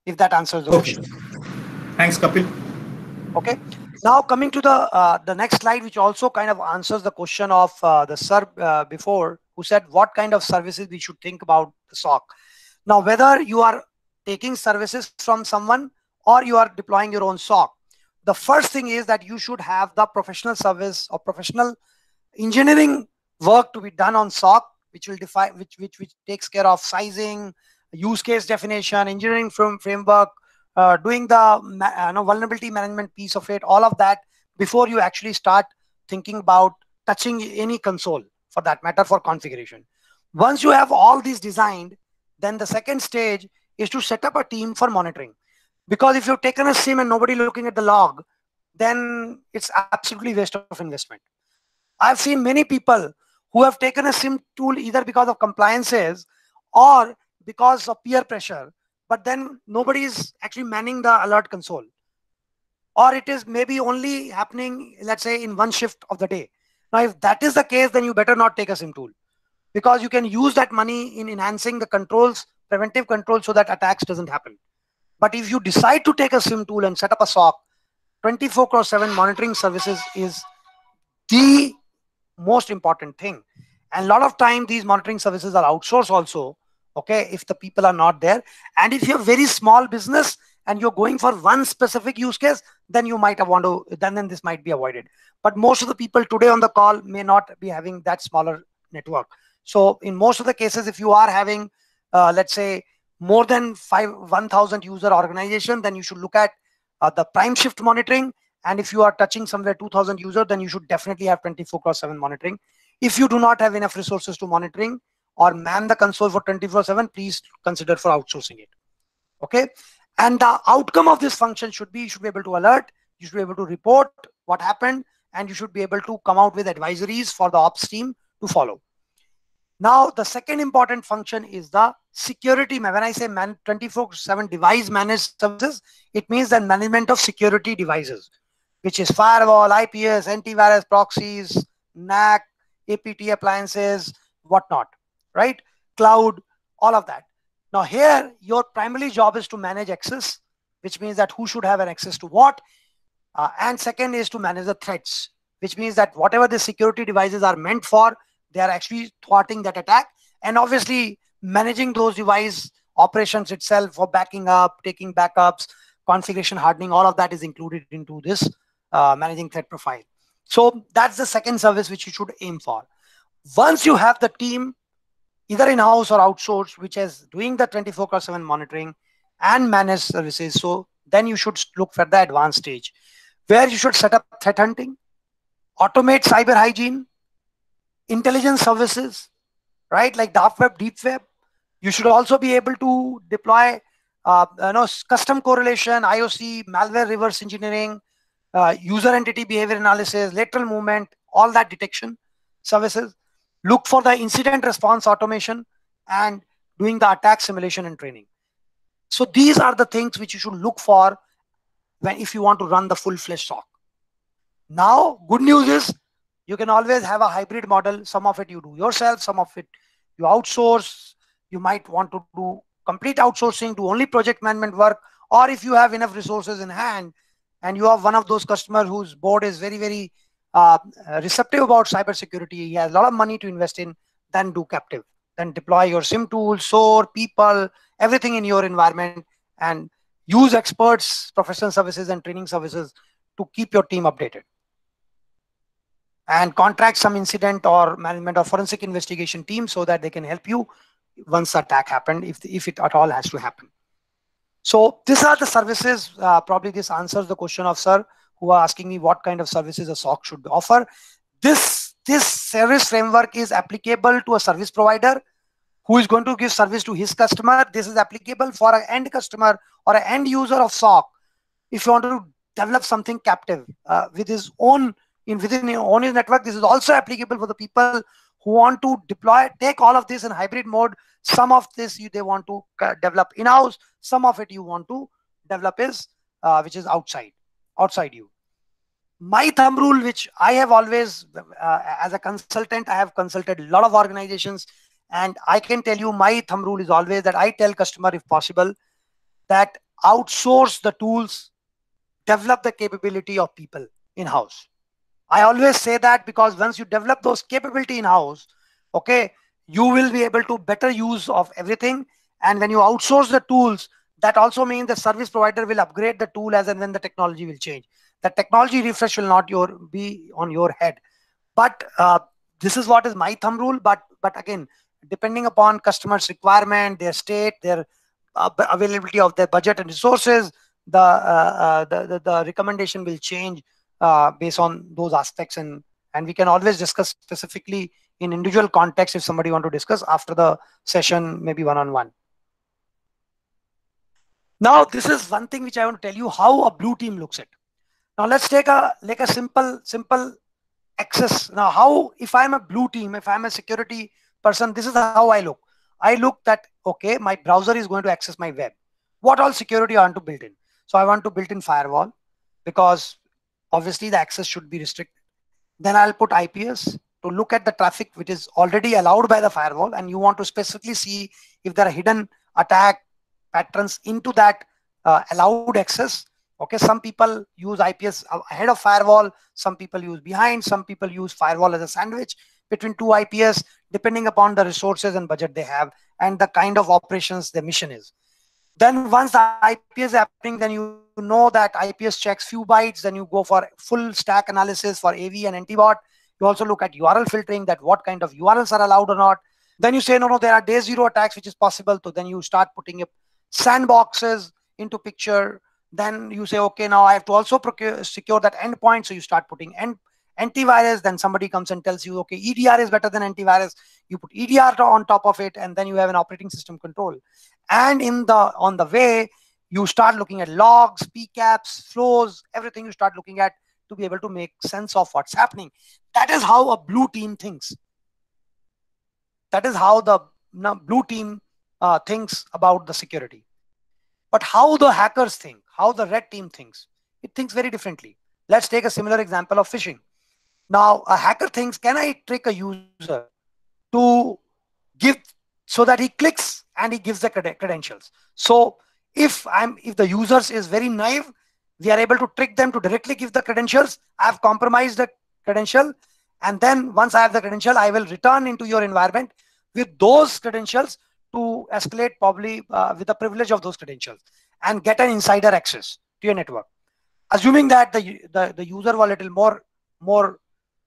If that answers the Okay. question. Thanks, Kapil. Okay. Now coming to the next slide, which also kind of answers the question of the sir before, who said what kind of services we should think about the SOC. Now, whether you are taking services from someone or you are deploying your own SOC, the first thing is that you should have the professional service or professional engineering work to be done on SOC, which will define, which takes care of sizing, use case definition, engineering framework, doing the vulnerability management piece of it, all of that before you actually start thinking about touching any console for that matter for configuration. Once you have all these designed, then the second stage is to set up a team for monitoring. Because if you've taken a SIM and nobody looking at the log, then it's absolutely waste of investment. I've seen many people who have taken a SIM tool either because of compliances or because of peer pressure, but then nobody is actually manning the alert console. Or it is maybe only happening, let's say, in one shift of the day. Now, if that is the case, then you better not take a SIM tool, because you can use that money in enhancing the controls, preventive controls, so that attacks doesn't happen. But if you decide to take a SIM tool and set up a SOC, 24/7 monitoring services is the most important thing. And a lot of time these monitoring services are outsourced also, okay, if the people are not there. And if you're very small business and you're going for one specific use case, then you might want to, then this might be avoided. But most of the people today on the call may not be having that smaller network. So in most of the cases, if you are having, let's say, more than 1,000 user organization, then you should look at the prime shift monitoring. And if you are touching somewhere 2,000 users, then you should definitely have 24/7 monitoring. If you do not have enough resources to monitoring or man the console for 24/7, please consider for outsourcing it. Okay. And the outcome of this function should be, you should be able to alert, you should be able to report what happened, and you should be able to come out with advisories for the ops team to follow. Now, the second important function is the security. When I say 24/7 device managed services, it means the management of security devices, which is firewall, IPS, antivirus, proxies, NAC, APT appliances, whatnot, right? Cloud, all of that. Now here, your primary job is to manage access, which means that who should have an access to what. And second is to manage the threats, which means that whatever the security devices are meant for, they are actually thwarting that attack. And obviously managing those device operations itself for backing up, taking backups, configuration hardening, all of that is included into this managing threat profile. So that's the second service which you should aim for. Once you have the team, either in-house or outsourced, which is doing the 24/7 monitoring and managed services, so then you should look for the advanced stage, where you should set up threat hunting, automate cyber hygiene, intelligence services, right? Like dark web, deep web. You should also be able to deploy custom correlation, IOC, malware reverse engineering, user entity behavior analysis, lateral movement, all that detection services. Look for the incident response automation and doing the attack simulation and training. So these are the things which you should look for if you want to run the full-fledged SOC. Now, good news is you can always have a hybrid model. Some of it you do yourself, some of it you outsource. You might want to do complete outsourcing, do only project management work, or if you have enough resources in hand and you have one of those customers whose board is very, very receptive about cybersecurity, he has a lot of money to invest in, then do captive. Then deploy your SIM tools, SOAR, people, everything in your environment, and use experts, professional services and training services to keep your team updated. And contract some incident or management or forensic investigation team so that they can help you once the attack happened, if it at all has to happen. So these are the services. Probably this answers the question of sir, who are asking me what kind of services a SOC should offer. This service framework is applicable to a service provider who is going to give service to his customer. This is applicable for an end customer or an end user of SOC. If you want to develop something captive with his own, within your own network, this is also applicable for the people who want to deploy, take all of this in hybrid mode. Some of this they want to develop in-house. Some of it you want to develop is which is outside you. My thumb rule, which I have always, as a consultant, I have consulted a lot of organizations, and I can tell you my thumb rule is always that I tell customer, if possible, that outsource the tools, develop the capability of people in-house. I always say that because once you develop those capability in-house, okay, you will be able to better use of everything. And when you outsource the tools, that also means the service provider will upgrade the tool as and when the technology will change. The technology refresh will not be on your head. But this is what is my thumb rule. But again, depending upon customers' requirement, their state, their availability of their budget and resources, the recommendation will change based on those aspects, and we can always discuss specifically in individual context if somebody want to discuss after the session, maybe one-on-one. Now, this is one thing which I want to tell you how a blue team looks at. Now, let's take a simple access. Now, how, if I'm a blue team, if I'm a security person, this is how I look. I look that, okay, my browser is going to access my web. What all security I want to build in? So I want to build in firewall, because obviously the access should be restricted. Then I'll put IPS to look at the traffic which is already allowed by the firewall, and you want to specifically see if there are hidden attack patterns into that allowed access. Okay, some people use IPS ahead of firewall, some people use behind, some people use firewall as a sandwich between two IPS, depending upon the resources and budget they have and the kind of operations the mission is. Then once the IPS is happening, then you know that IPS checks few bytes, then you go for full stack analysis for AV and NT-bot. You also look at URL filtering, that what kind of URLs are allowed or not. Then you say, no, there are day zero attacks, which is possible. So then you start putting up sandboxes into picture. Then you say, okay, now I have to also secure that endpoint. So you start putting antivirus. Then somebody comes and tells you, okay, EDR is better than antivirus. You put EDR on top of it, and then you have an operating system control. And on the way, you start looking at logs, PCAPs, flows, everything you start looking at to be able to make sense of what's happening. That is how a blue team thinks. That is how the blue team thinks about the security. But how the hackers think, how the red team thinks, it thinks very differently. Let's take a similar example of phishing. Now, a hacker thinks, can I trick a user to give, so that he clicks and he gives the credentials? So if the user is very naive, we are able to trick them to directly give the credentials. I have compromised the credential, and then once I have the credential, I will return into your environment with those credentials to escalate, probably with the privilege of those credentials, and get an insider access to your network. Assuming that the user was a little more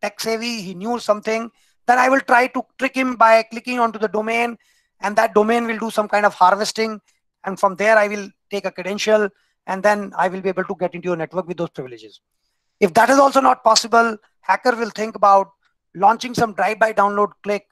tech savvy, he knew something, then I will try to trick him by clicking onto the domain, and that domain will do some kind of harvesting, and from there I will take a credential, and then I will be able to get into your network with those privileges. If that is also not possible, hacker will think about launching some drive-by download click,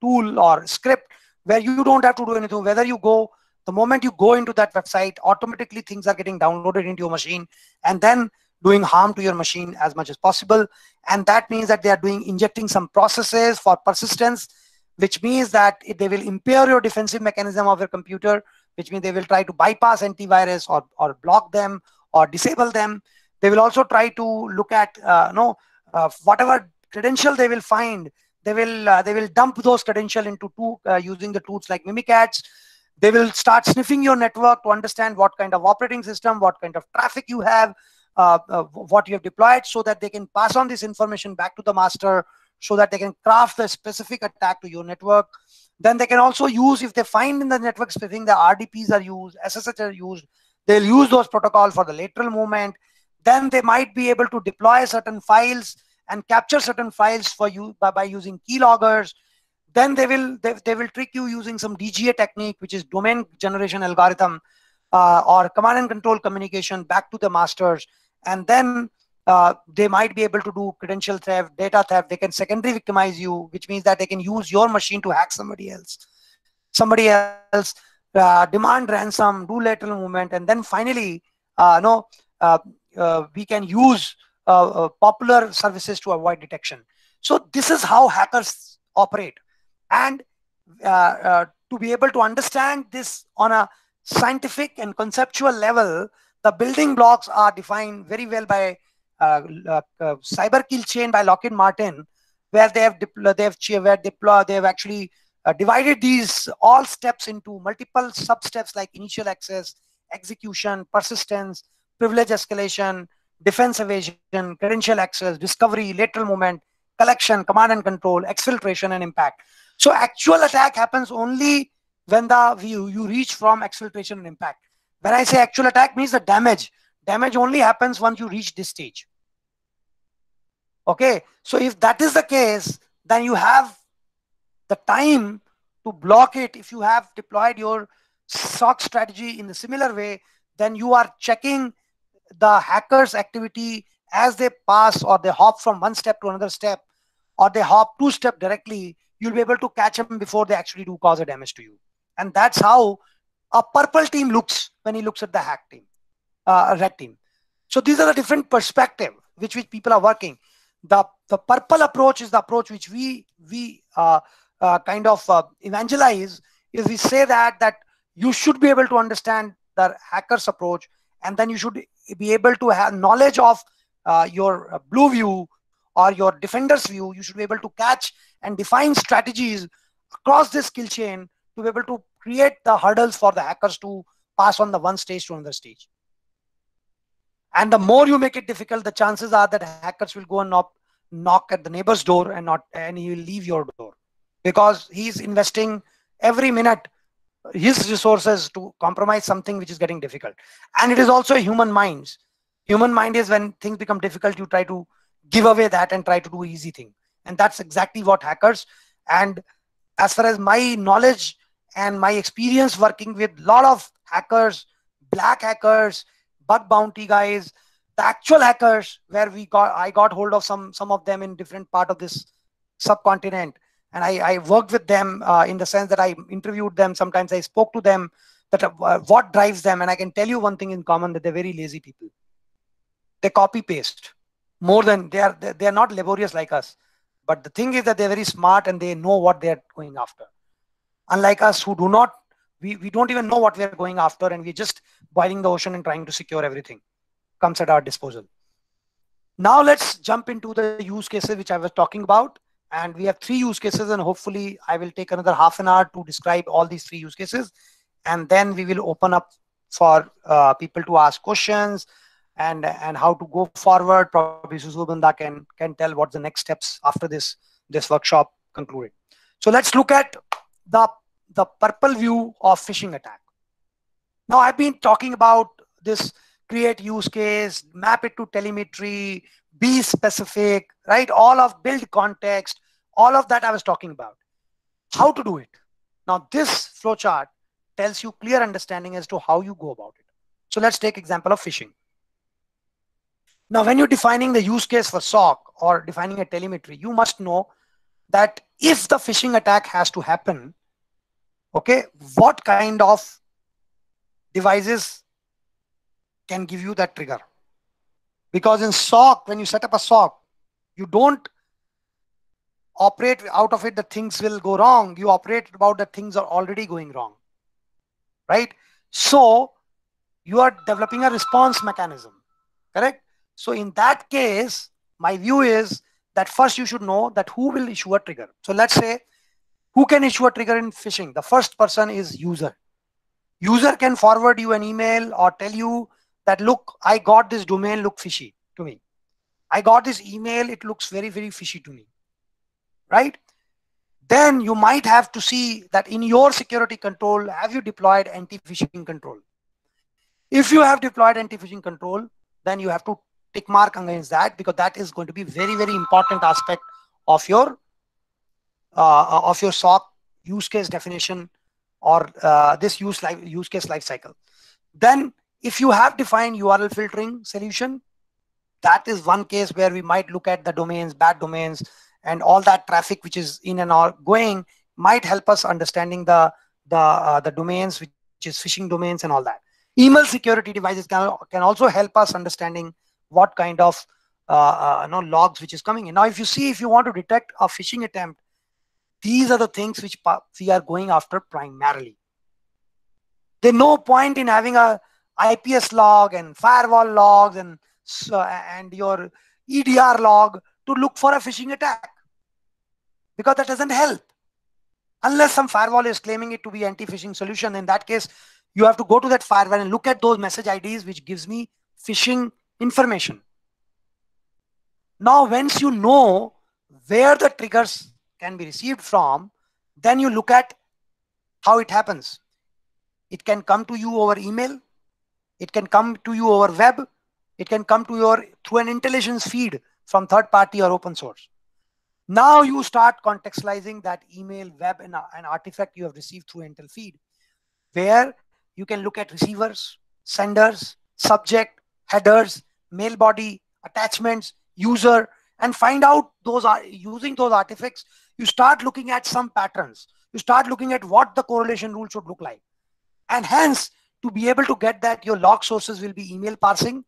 tool or script where you don't have to do anything. Whether you go, the moment you go into that website, automatically things are getting downloaded into your machine and then doing harm to your machine as much as possible. And that means that they are injecting some processes for persistence, which means that they will impair your defensive mechanism of your computer, which means they will try to bypass antivirus or block them or disable them. They will also try to look at whatever credential they will find. They will dump those credentials into using the tools like Mimikatz. They will start sniffing your network to understand what kind of operating system, what kind of traffic you have, what you have deployed, so that they can pass on this information back to the master, so that they can craft a specific attack to your network. Then they can also use, if they find in the network specific, the RDPs are used, SSH are used, they'll use those protocols for the lateral movement. Then they might be able to deploy certain files and capture certain files for you by using keyloggers. Then they will trick you using some DGA technique, which is domain generation algorithm, or command and control communication back to the masters. And then they might be able to do credential theft, data theft. They can secondary victimize you, which means that they can use your machine to hack somebody else, demand ransom, do lateral movement, and then finally, we can use popular services to avoid detection. So this is how hackers operate. And to be able to understand this on a scientific and conceptual level, The building blocks are defined very well by Cyber Kill Chain by Lockheed Martin, where they have actually divided these all steps into multiple sub-steps like initial access, execution, persistence, privilege escalation, defense evasion, credential access, discovery, lateral movement, collection, command and control, exfiltration, and impact. So actual attack happens only when you reach from exfiltration and impact. When I say actual attack, means the damage only happens once you reach this stage. Okay, so if that is the case, then you have the time to block it. If you have deployed your SOC strategy in the similar way, then you are checking the hackers' activity as they pass, or they hop from one step to another step, or they hop two steps directly. You'll be able to catch them before they actually do cause a damage to you. And that's how a purple team looks when he looks at the hack team, red team. So these are the different perspectives which people are working. The purple approach is the approach which we kind of evangelize. Is we say that you should be able to understand the hacker's approach, and then you should be able to have knowledge of your blue view or your defender's view. You should be able to catch and define strategies across this skill chain to be able to create the hurdles for the hackers to pass on the one stage to another stage. And the more you make it difficult, the chances are that hackers will go and knock at the neighbor's door and he will leave your door, because he's investing every minute his resources to compromise something which is getting difficult. And it is also human minds. Human mind is, when things become difficult, you try to give away that and try to do easy thing. And that's exactly what hackers. And as far as my knowledge and my experience working with a lot of hackers, black hackers, bug bounty guys, the actual hackers, where I got hold of some of them in different part of this subcontinent. And I worked with them in the sense that I interviewed them. Sometimes I spoke to them, that what drives them. And I can tell you one thing in common, that they're very lazy people. They copy paste more than they are not laborious like us. But the thing is that they're very smart and they know what they're going after. Unlike us, who do not, we don't even know what we're going after, and we're just boiling the ocean and trying to secure everything comes at our disposal. Now let's jump into the use cases which I was talking about. And we have 3 use cases, and hopefully I will take another half an hour to describe all these 3 use cases. And then we will open up for people to ask questions and how to go forward. Probably Susubanda can tell what the next steps after this workshop concluded. So let's look at the purple view of phishing attack. Now I've been talking about this: create use case, map it to telemetry, be specific, right? All of build context, all of that I was talking about. How to do it? Now this flowchart tells you clear understanding as to how you go about it. So let's take example of phishing. Now when you're defining the use case for SOC or defining a telemetry, you must know that if the phishing attack has to happen, okay, what kind of devices can give you that trigger? Because in SOC, when you set up a SOC, you don't operate out of it that things will go wrong. You operate about that things are already going wrong, right? So you are developing a response mechanism, correct? So in that case, my view is that first you should know that who will issue a trigger. So let's say, who can issue a trigger in phishing? The first person is user. User can forward you an email or tell you that, look, I got this domain, look fishy to me. I got this email, it looks very, very fishy to me, right? Then you might have to see that in your security control, have you deployed anti-phishing control? If you have deployed anti-phishing control, then you have to tick mark against that, because that is going to be very, very important aspect of your SOC use case definition, or this use case life cycle. Then if you have defined URL filtering solution, that is one case where we might look at the domains, bad domains, and all that traffic which is in and out going might help us understanding the domains which is phishing domains and all that. Email security devices can also help us understanding what kind of logs which is coming in. Now, if you want to detect a phishing attempt, these are the things which we are going after primarily. There's no point in having a IPS log and firewall logs and your EDR log to look for a phishing attack, because that doesn't help. Unless some firewall is claiming it to be anti-phishing solution, in that case, you have to go to that firewall and look at those message IDs, which gives me phishing information. Now, once you know where the triggers can be received from, then you look at how it happens. It can come to you over email. It can come to you over web. It can come to you through an intelligence feed from third party or open source. Now you start contextualizing that email, web, and an artifact you have received through Intel feed, where you can look at receivers, senders, subject, headers, mail body, attachments, user, and find out those are using those artifacts. You start looking at some patterns. You start looking at what the correlation rule should look like. And hence, to be able to get that, your log sources will be email parsing.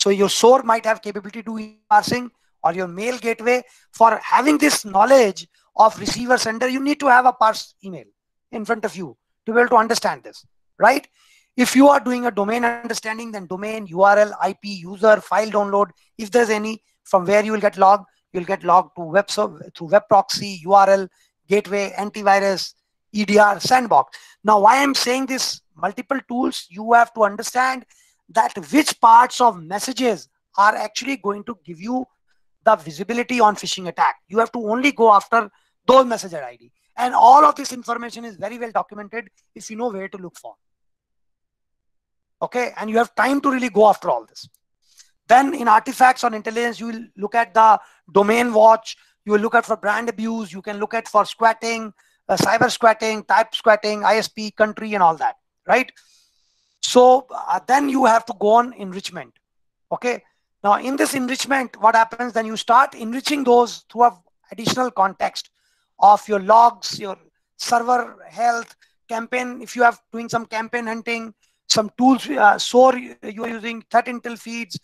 So your SOAR might have capability to do parsing, or your mail gateway. For having this knowledge of receiver sender, you need to have a parse email in front of you to be able to understand this, right? If you are doing a domain understanding, then domain, URL, IP, user, file download, if there's any, from where you will get logged, you'll get logged to web server, through web proxy, URL, gateway, antivirus, EDR, sandbox. Now, why I'm saying this, multiple tools, you have to understand that which parts of messages are actually going to give you the visibility on phishing attack. You have to only go after those message ID. And all of this information is very well documented if you know where to look for. Okay, and you have time to really go after all this. Then in artifacts on intelligence, you will look at the domain watch, you will look at for brand abuse, you can look at for squatting, cyber squatting, type squatting, ISP, country, and all that, right? So then you have to go on enrichment. Okay, now in this enrichment, what happens, then you start enriching those through a additional context of your logs, your server health, campaign, if you have doing some campaign hunting, some tools, SOAR you are using, threat intel feeds,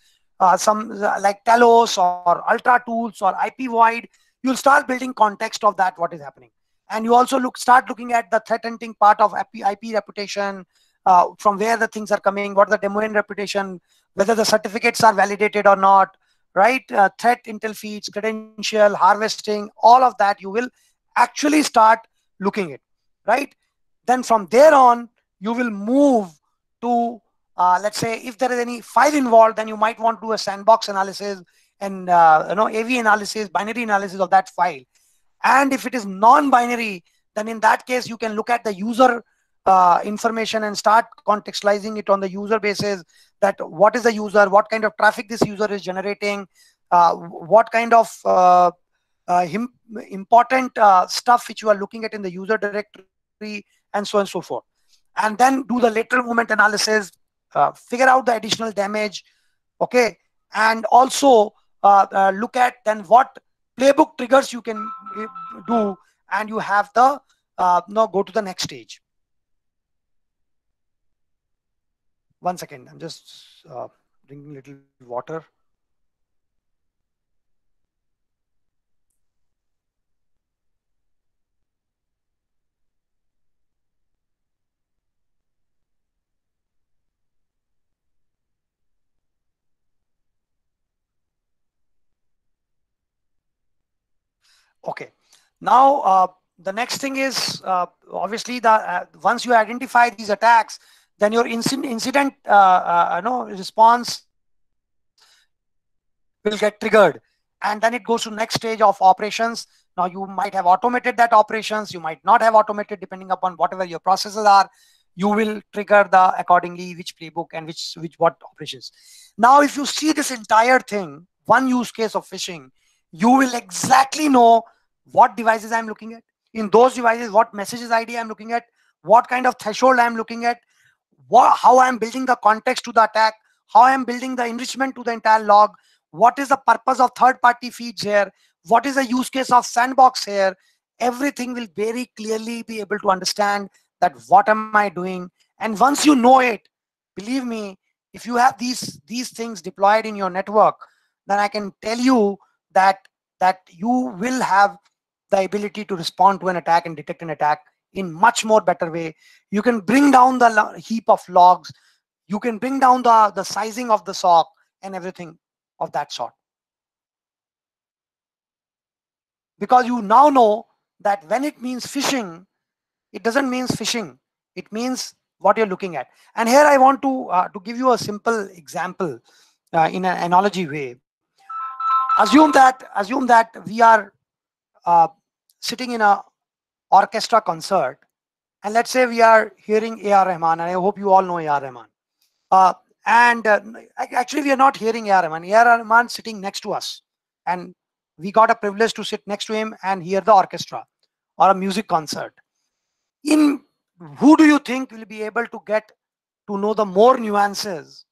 some like Talos or Ultra tools or IP void, you'll start building context of that, what is happening. And you also start looking at the threat hunting part of IP reputation, from where the things are coming, what the domain reputation, whether the certificates are validated or not, right? Threat intel feeds, credential, harvesting, all of that you will actually start looking at, right? Then from there on, you will move to, let's say, if there is any file involved, then you might want to do a sandbox analysis and AV analysis, binary analysis of that file. And if it is non-binary, then in that case, you can look at the user information and start contextualizing it on the user basis, that what is the user, what kind of traffic this user is generating, what kind of important stuff which you are looking at in the user directory, and so on and so forth. And then do the lateral movement analysis, figure out the additional damage, okay? And also look at then what playbook triggers you can do, and you have the, now go to the next stage. One second, I'm just drinking a little water. Okay, now the next thing is obviously the once you identify these attacks, then your incident response will get triggered, and then it goes to next stage of operations. Now you might have automated that operations, you might not have automated, depending upon whatever your processes are. You will trigger the accordingly which playbook and which what operations. Now, if you see this entire thing, one use case of phishing, you will exactly know what devices I'm looking at. In those devices, what messages ID I'm looking at, what kind of threshold I'm looking at, how I'm building the context to the attack, how I'm building the enrichment to the entire log, what is the purpose of third-party feeds here, what is the use case of sandbox here. Everything will very clearly be able to understand that what am I doing. And once you know it, believe me, if you have these things deployed in your network, then I can tell you that you will have the ability to respond to an attack and detect an attack in much more better way. You can bring down the heap of logs. You can bring down the sizing of the sock and everything of that sort. Because you now know that when it means phishing, it doesn't mean phishing. It means what you're looking at. And here I want to give you a simple example in an analogy way. Assume that we are uh, sitting in a orchestra concert, and let's say we are hearing A.R. Rahman, and I hope you all know A.R. Rahman. And actually, we are not hearing A.R. Rahman. A.R. Rahman sitting next to us, and we got a privilege to sit next to him and hear the orchestra or a music concert. In who do you think will be able to get to know the more nuances?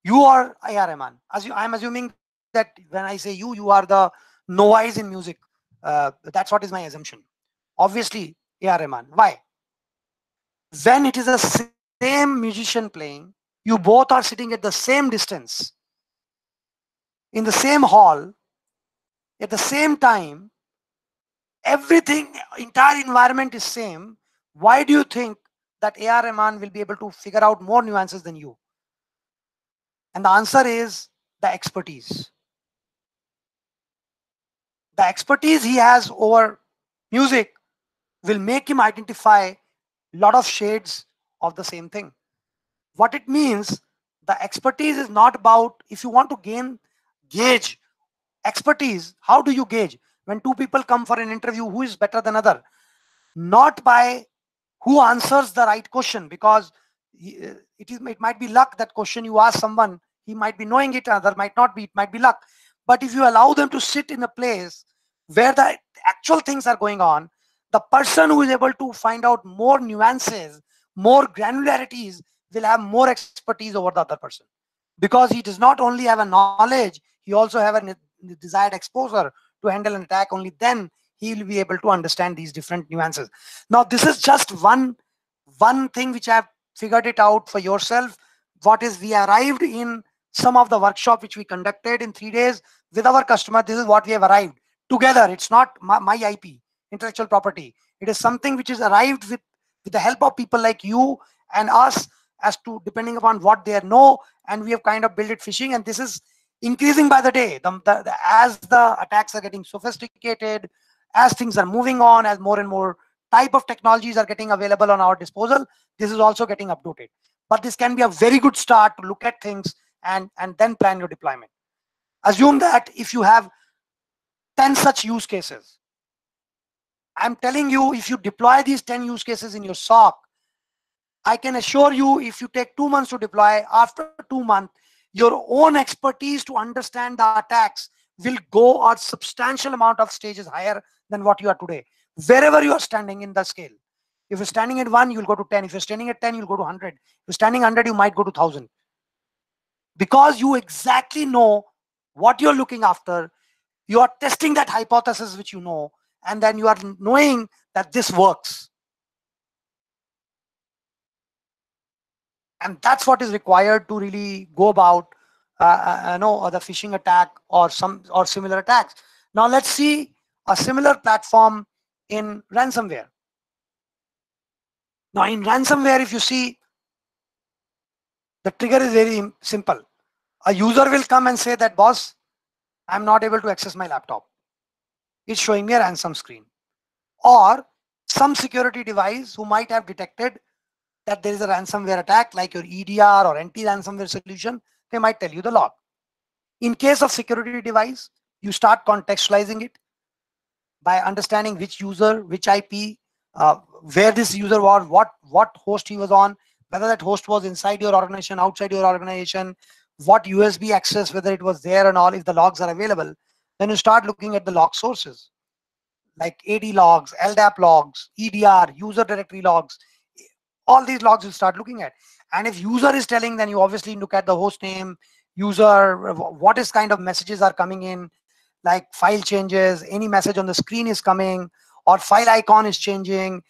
You or A.R. Rahman? I'm assuming that when I say you are the novice in music. That's what is my assumption. Obviously, A.R. Rahman. Why? When it is the same musician playing, you both are sitting at the same distance, in the same hall, at the same time, everything, entire environment is same. Why do you think that A.R. Rahman will be able to figure out more nuances than you? And the answer is the expertise. The expertise he has over music will make him identify a lot of shades of the same thing. What it means, the expertise is not about, if you want to gauge expertise, how do you gauge? When two people come for an interview, who is better than other? Not by who answers the right question, because it might be luck. That question you ask someone, he might be knowing it, other might not be, it might be luck. But if you allow them to sit in a place where the actual things are going on, the person who is able to find out more nuances, more granularities, will have more expertise over the other person, because he does not only have a knowledge, he also have a desired exposure to handle an attack. Only then he will be able to understand these different nuances. Now, this is just one thing which I have figured it out for yourself. What is, we arrived in some of the workshop which we conducted in 3 days with our customer. This is what we have arrived together. It's not my IP, intellectual property. It is something which is arrived with the help of people like you and us, as to depending upon what they know, and we have kind of built it phishing, and this is increasing by the day. As the attacks are getting sophisticated, as things are moving on, as more and more type of technologies are getting available on our disposal, this is also getting updated. But this can be a very good start to look at things and then plan your deployment. Assume that if you have 10 such use cases, I'm telling you, if you deploy these 10 use cases in your SOC, I can assure you, if you take 2 months to deploy, after 2 months, your own expertise to understand the attacks will go a substantial amount of stages higher than what you are today. Wherever you are standing in the scale. If you're standing at 1, you'll go to 10. If you're standing at 10, you'll go to 100. If you're standing 100, you might go to 1,000. Because you exactly know what you're looking after. You are testing that hypothesis which you know, and then you are knowing that this works. And that's what is required to really go about the phishing attack or similar attacks. Now let's see a similar platform in ransomware. Now in ransomware, if you see, the trigger is very simple. A user will come and say that, boss, I'm not able to access my laptop. It's showing me a ransom screen. Or some security device who might have detected that there is a ransomware attack, like your EDR or anti-ransomware solution, they might tell you the log. In case of security device, you start contextualizing it by understanding which user, which IP, where this user was, what host he was on, whether that host was inside your organization, outside your organization, what USB access, whether it was there and all. If the logs are available, then you start looking at the log sources, like AD logs, LDAP logs, EDR, user directory logs. All these logs you start looking at. And if user is telling, then you obviously look at the host name, user, what is kind of messages are coming in, like file changes, any message on the screen is coming, or file icon is changing.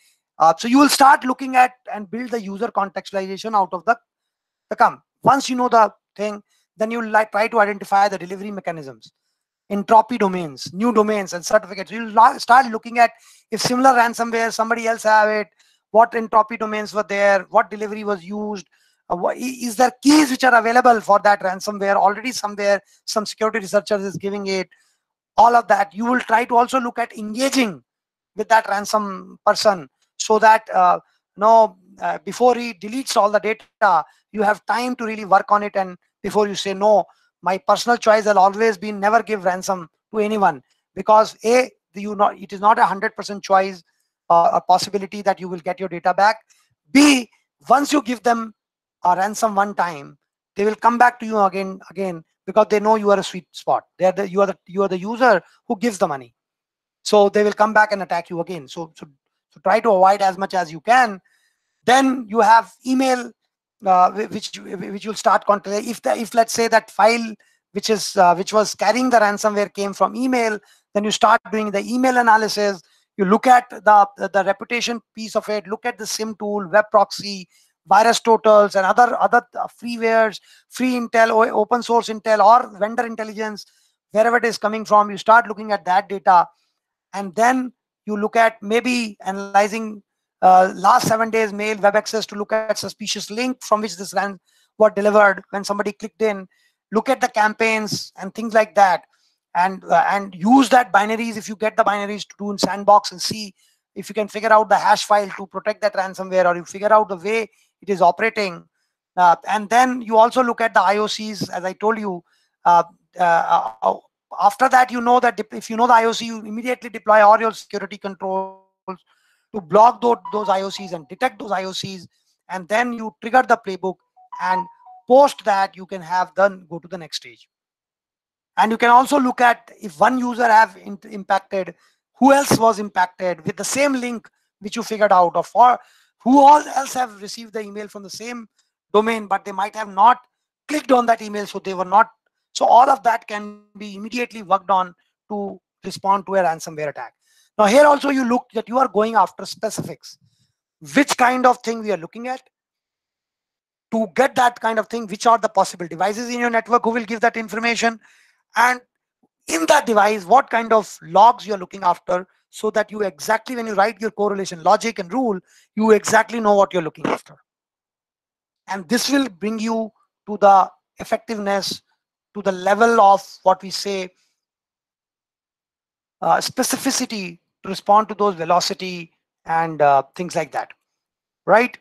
So you will start looking at and build the user contextualization out of the come. Once you know the thing, then you try to identify the delivery mechanisms, entropy domains, new domains and certificates. You'll start looking at, if similar ransomware, somebody else have it, what entropy domains were there, what delivery was used, Is there keys which are available for that ransomware already somewhere? Some security researchers is giving it. All of that. You will try to also look at engaging with that ransom person, so that before he deletes all the data, you have time to really work on it, and before you say no. My personal choice has always been never give ransom to anyone, because it is not 100% choice, a possibility that you will get your data back. B, once you give them a ransom one time, they will come back to you again, because they know you are a sweet spot. You are the user who gives the money, so they will come back and attack you again. So try to avoid as much as you can. Then you have email, which you'll start contacting. If let's say that file which was carrying the ransomware came from email, then you start doing the email analysis. You look at the reputation piece of it, look at the SIM tool, web proxy, virus totals, and other freewares, free intel, or open source intel, or vendor intelligence, wherever it is coming from. You start looking at that data, and then you look at maybe analyzing last 7 days mail, web access, to look at suspicious link from which this ran was delivered when somebody clicked in. Look at the campaigns and things like that, and use that binaries, if you get the binaries, to do in sandbox, and see if you can figure out the hash file to protect that ransomware, or you figure out the way it is operating. And then you also look at the IOCs, as I told you. After that, you know that if you know the IOC, you immediately deploy all your security controls to block those IOCs and detect those IOCs, and then you trigger the playbook, and post that you can have done go to the next stage. And you can also look at, if one user have impacted, who else was impacted with the same link which you figured out, or who all else have received the email from the same domain, but they might have not clicked on that email, so they were not. So all of that can be immediately worked on to respond to a ransomware attack. Now here also you look that you are going after specifics. Which kind of thing we are looking at? To get that kind of thing, which are the possible devices in your network who will give that information? And in that device, what kind of logs you're looking after, so that you exactly, when you write your correlation logic and rule, you exactly know what you're looking after. And this will bring you to the effectiveness, to the level of what we say specificity, to respond to those velocity and things like that. Right?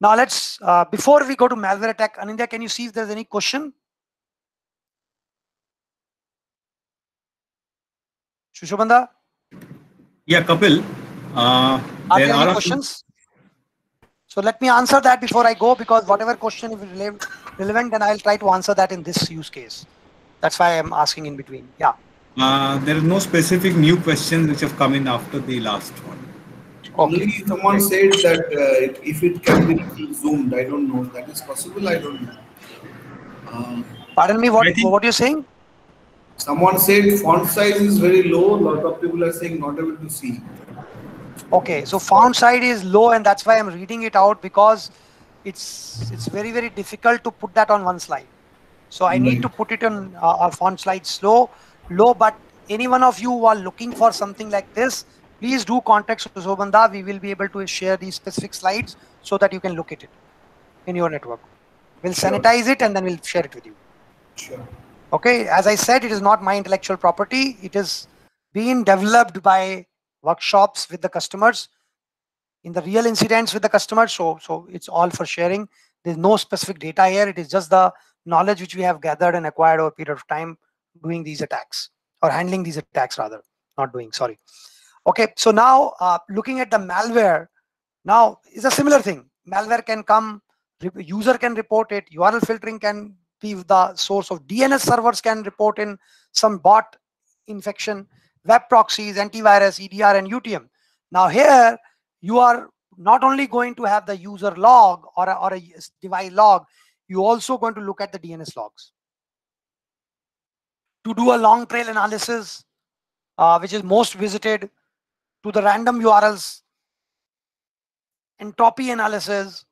Now let's, before we go to malware attack, Anindya, can you see if there's any question? Shushobanda? Yeah, Kapil. Are there any questions? So let me answer that before I go, because whatever question is relevant, then I'll try to answer that in this use case. That's why I'm asking in between. Yeah. There is no specific new questions which have come in after the last one. Only someone said that if it can be zoomed, I don't know. That is possible, I don't know. Pardon me, what you're saying? Someone said font size is very low. A lot of people are saying not able to see. Okay, so font size is low, and that's why I'm reading it out, because it's very, very difficult to put that on one slide. So I need to put it on our font size low, but any one of you who are looking for something like this, please do contact Shushobanda. We will be able to share these specific slides so that you can look at it in your network. We'll sanitize it and then we'll share it with you. Sure. Okay, as I said, it is not my intellectual property. It is being developed by workshops with the customers, in the real incidents with the customers. So it's all for sharing. There's no specific data here. It is just the knowledge which we have gathered and acquired over a period of time doing these attacks, or handling these attacks rather, not doing, sorry. Okay, so now looking at the malware, now is a similar thing. Malware can come, user can report it, URL filtering can be the source of, DNS servers can report in some bot infection, web proxies, antivirus, EDR, and UTM. Now here you are not only going to have the user log or a device log, you also going to look at the DNS logs to do a long trail analysis, which is most visited, to the random URLs, entropy analysis,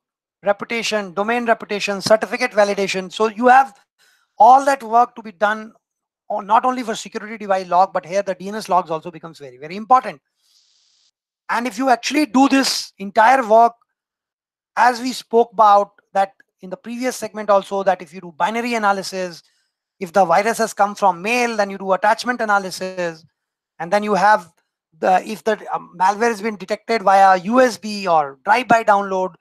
reputation, domain reputation, certificate validation. So you have all that work to be done, not only for security device log, but here the DNS logs also becomes very, very important. And if you actually do this entire work, as we spoke about, that in the previous segment also that if you do binary analysis, if the virus has come from mail, then you do attachment analysis, and then you have if the malware has been detected via USB or drive-by download,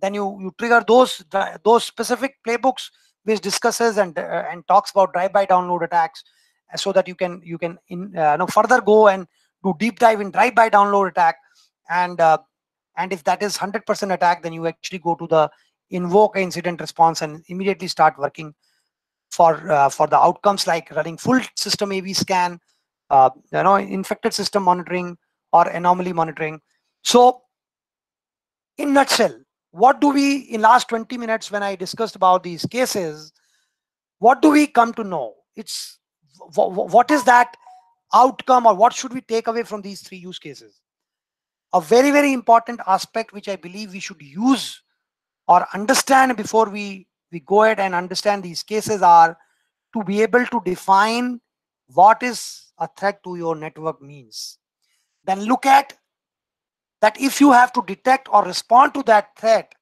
then you trigger those specific playbooks which discusses and talks about drive-by download attacks, so that you can further go and do deep dive in drive-by download attack, and if that is 100% attack, then you actually go to the invoke incident response and immediately start working for the outcomes like running full system AV scan, infected system monitoring or anomaly monitoring. So in nutshell, what do we, in last 20 minutes when I discussed about these cases, what do we come to know? It's what is that outcome, or what should we take away from these three use cases? A very, very important aspect which I believe we should use or understand before we go ahead and understand these cases are to be able to define what is a threat to your network means. Then look at that if you have to detect or respond to that threat,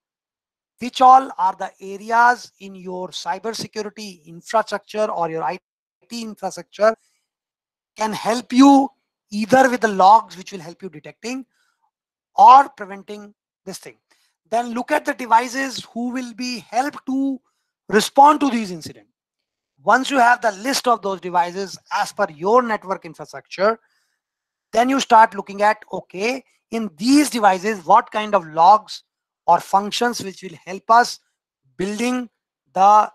which all are the areas in your cybersecurity infrastructure or your IT infrastructure can help you either with the logs which will help you detecting or preventing this thing. Then look at the devices who will be helped to respond to these incidents. Once you have the list of those devices as per your network infrastructure, then you start looking at, okay, in these devices, what kind of logs or functions which will help us building the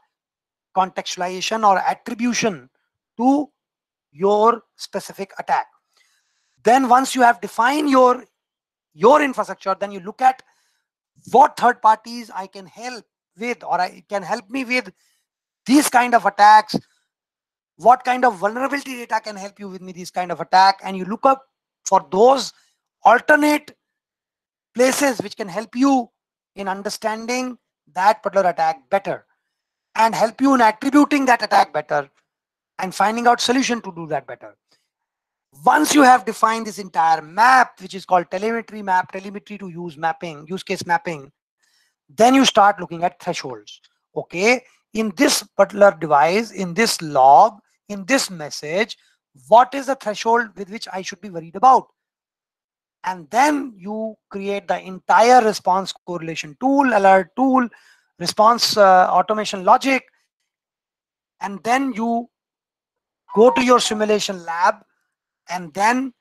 contextualization or attribution to your specific attack. Then once you have defined your infrastructure, then you look at what third parties I can help with, or I can help me with these kind of attacks. What kind of vulnerability data can help you with me these kind of attack, and you look up for those alternate places which can help you in understanding that particular attack better and help you in attributing that attack better and finding out solution to do that better. Once you have defined this entire map, which is called telemetry map, telemetry to use mapping, use case mapping, then you start looking at thresholds. Okay, in this particular device, in this log, in this message, what is the threshold with which I should be worried about? And then you create the entire response correlation tool, alert tool, response automation logic, and then you go to your simulation lab, and then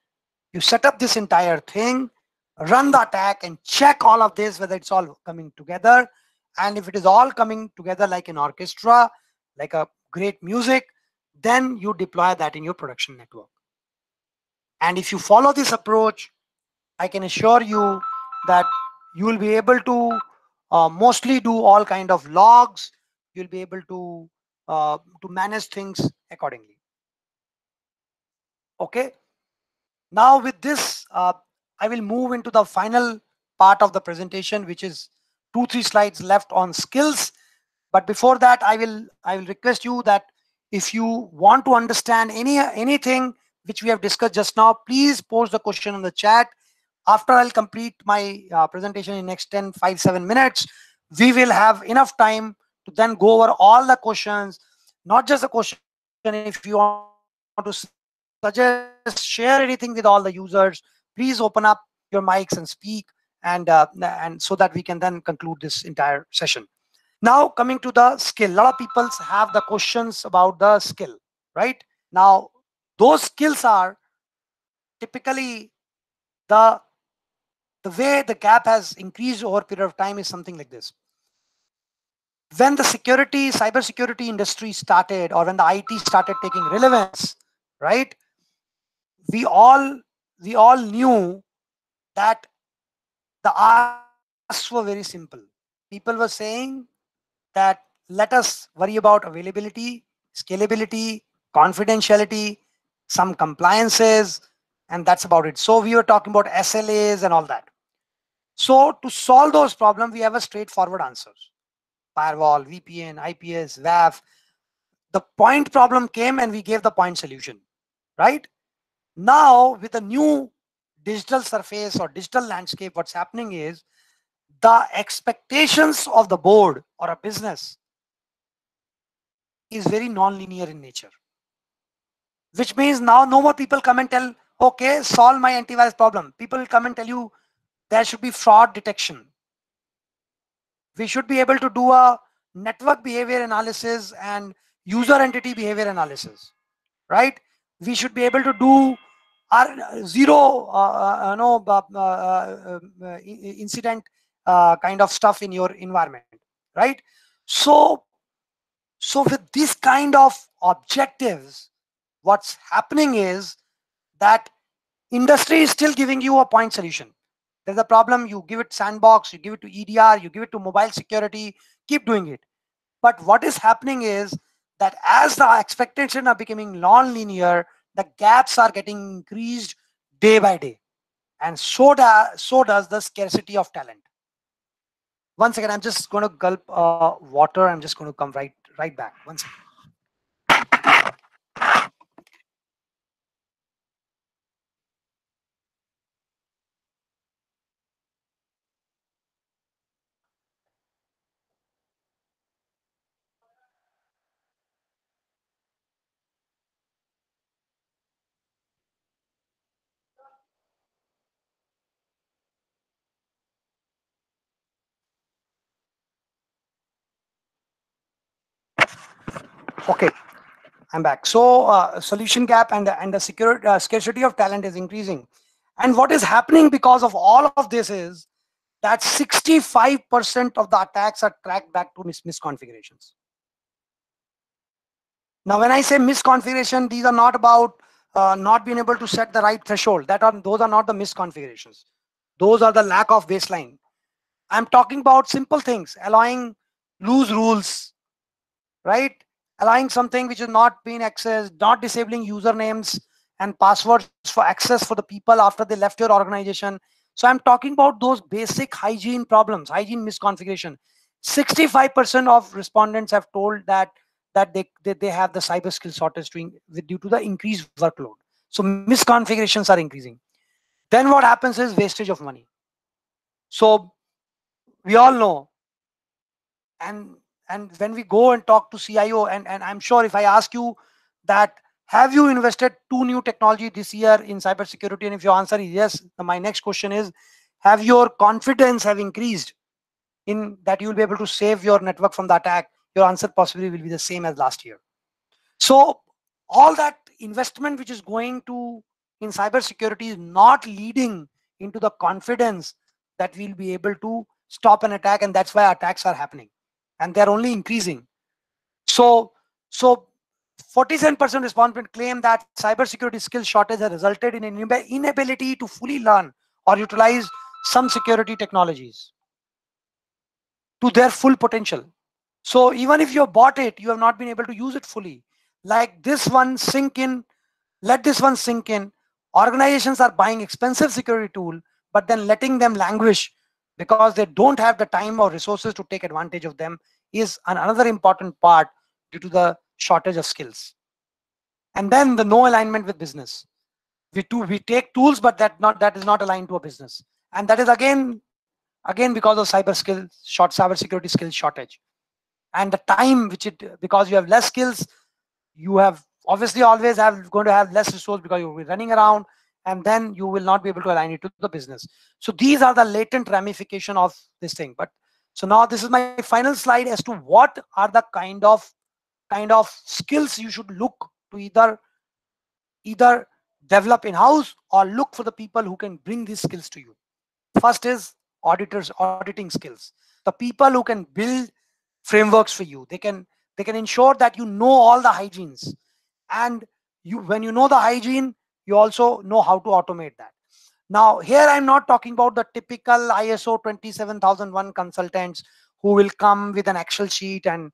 you set up this entire thing, run the attack, and check all of this whether it's all coming together. And if it is all coming together like an orchestra, like a great music, then you deploy that in your production network. And if you follow this approach, I can assure you that you will be able to mostly do all kind of logs. You'll be able to manage things accordingly. Okay. Now with this, I will move into the final part of the presentation, which is 2-3 slides left on skills. But before that, I will request you that if you want to understand anything which we have discussed just now, please post the question in the chat. After I'll complete my presentation in next 5-7 minutes, we will have enough time to then go over all the questions, not just the question. If you want to suggest, share anything with all the users, please open up your mics and speak, and so that we can then conclude this entire session. Now coming to the skill, a lot of people have the questions about the skill, right? Now those skills are typically the way the gap has increased over a period of time is something like this. When the cybersecurity industry started, or when the IT started taking relevance, right? We all knew that the asks were very simple. People were saying that let us worry about availability, scalability, confidentiality, some compliances, and that's about it. So we were talking about SLAs and all that. So to solve those problems, we have a straightforward answers. Firewall, VPN, IPS, WAF. The point problem came and we gave the point solution, right? Now with a new digital surface or digital landscape, what's happening is the expectations of the board or a business is very non-linear in nature, which means now no more people come and tell, okay, solve my antivirus problem. People will come and tell you there should be fraud detection. We should be able to do a network behavior analysis and user entity behavior analysis, right? We should be able to do our zero incident kind of stuff in your environment, right? So so with this kind of objectives, what's happening is that industry is still giving you a point solution. There's a problem, you give it sandbox, you give it to EDR, you give it to mobile security, keep doing it. But what is happening is that as the expectations are becoming non-linear, the gaps are getting increased day by day. And so does the scarcity of talent. One second, I'm just going to gulp water. I'm just going to come right back. One second. Okay, I'm back. So solution gap and the scarcity of talent is increasing. And what is happening because of all of this is that 65% of the attacks are tracked back to misconfigurations. Now, when I say misconfiguration, these are not about not being able to set the right threshold. Those are not the misconfigurations. Those are the lack of baseline. I'm talking about simple things, allowing loose rules, right? Allowing something which is not being accessed, not disabling usernames and passwords for access for the people after they left your organization. So I'm talking about those basic hygiene problems, hygiene misconfiguration. 65% of respondents have told that they have the cyber skill shortage due to the increased workload. So misconfigurations are increasing. Then what happens is wastage of money. So we all know, and when we go and talk to CIO, and I'm sure if I ask you that, have you invested 2 new technology this year in cybersecurity? And if your answer is yes, then my next question is, have your confidence have increased in that you will be able to save your network from the attack? Your answer possibly will be the same as last year. So all that investment which is going to in cybersecurity is not leading into the confidence that we'll be able to stop an attack, and that's why attacks are happening, and they're only increasing. So 47% respondent claim that cybersecurity skill shortage has resulted in an inability to fully learn or utilize some security technologies to their full potential. So even if you have bought it, you have not been able to use it fully. Like this one, sink in, let this one sink in. Organizations are buying expensive security tool, but then letting them languish because they don't have the time or resources to take advantage of them is another important part due to the shortage of skills. And then the no alignment with business. We take tools, but that is not aligned to a business. And that is again because of cyber security skills shortage. And the time because you have less skills, you have obviously always going to have less resource because you'll be running around, and then you will not be able to align it to the business. So these are the latent ramification of this thing. But so now this is my final slide as to what are the kind of skills you should look to either develop in-house or look for the people who can bring these skills to you. First is auditing skills. The people who can build frameworks for you. They can ensure that you know all the hygienes, and when you know the hygiene, you also know how to automate that. Now here I'm not talking about the typical ISO 27001 consultants who will come with an Excel sheet and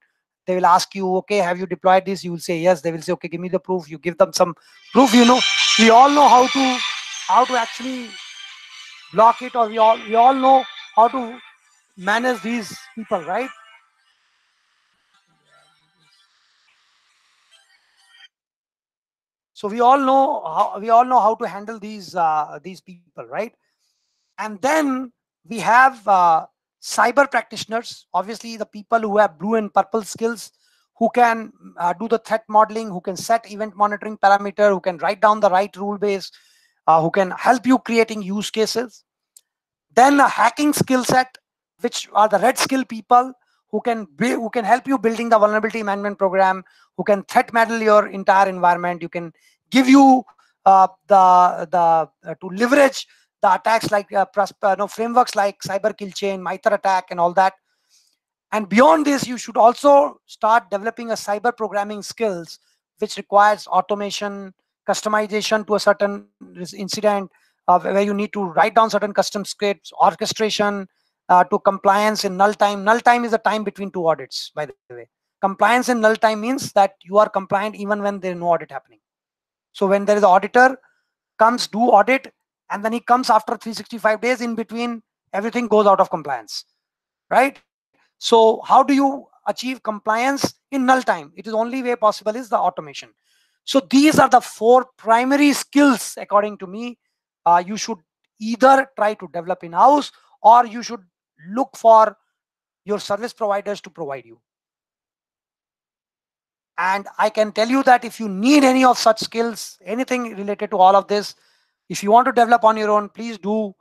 they will ask you, okay, have you deployed this? You will say yes. They will say, okay, give me the proof. You give them some proof. We all know how to actually block it, or we all know how to manage these people, right? So we all know how to handle these people, right? And then we have cyber practitioners, obviously the people who have blue and purple skills, who can do the threat modeling, who can set event monitoring parameter, who can write down the right rule base, who can help you creating use cases. Then a hacking skill set, which are the red skill people who can help you building the vulnerability management program, who can threat model your entire environment, you can give you to leverage the attacks like frameworks like cyber kill chain, MITRE ATT&CK, and all that. And beyond this, you should also start developing a cyber programming skills, which requires automation, customization to a certain incident, where you need to write down certain custom scripts, orchestration, to compliance in null time. Null time is the time between two audits, by the way. Compliance in null time means that you are compliant even when there is no audit happening. So when there is an auditor comes, do audit, and then he comes after 365 days, in between, everything goes out of compliance, right? So how do you achieve compliance in null time? It is only way possible is the automation. So these are the 4 primary skills, according to me, you should either try to develop in-house, or you should look for your service providers to provide you. And I can tell you that if you need any of such skills, anything related to all of this, if you want to develop on your own, please do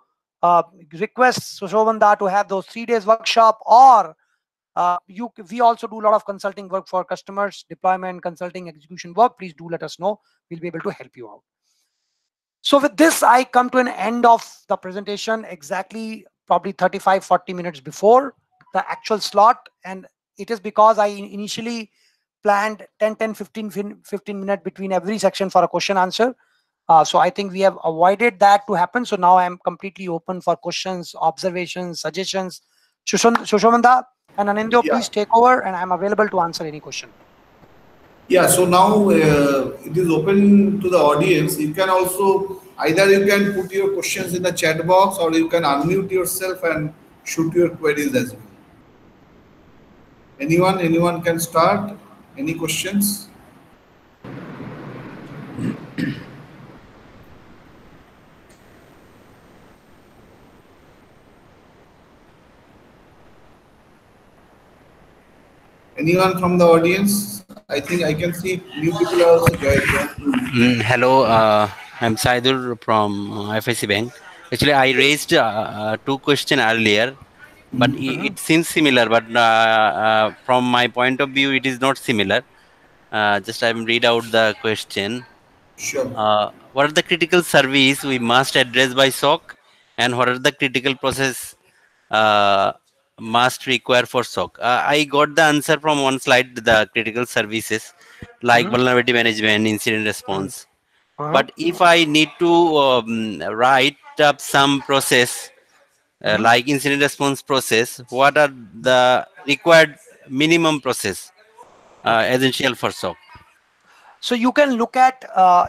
request Sushobanda to have those 3 days workshop, or we also do a lot of consulting work for customers, deployment, consulting, execution work. Please do let us know. We'll be able to help you out. So with this, I come to an end of the presentation, exactly probably 35-40 minutes before the actual slot. And it is because I initially planned 10-15 minutes between every section for a question answer. So I think we have avoided that to happen. So now I'm completely open for questions, observations, suggestions. Sushobanda and Anindya, please take over, and I'm available to answer any question. Yeah, so now it is open to the audience. You can also, either you can put your questions in the chat box, or you can unmute yourself and shoot your queries as well. Anyone can start? Any questions? Anyone from the audience? I think I can see new people are also joining. Hello, I'm Saidur from FIC Bank. Actually, I raised 2 questions earlier, but it seems similar. But from my point of view, it is not similar. Just I read out the question. Sure. What are the critical service we must address by SOC, and what are the critical process must require for SOC? I got the answer from one slide, the critical services like vulnerability management, incident response. But if I need to write up some process like incident response process, what are the required minimum process essential for SOC? So you can look at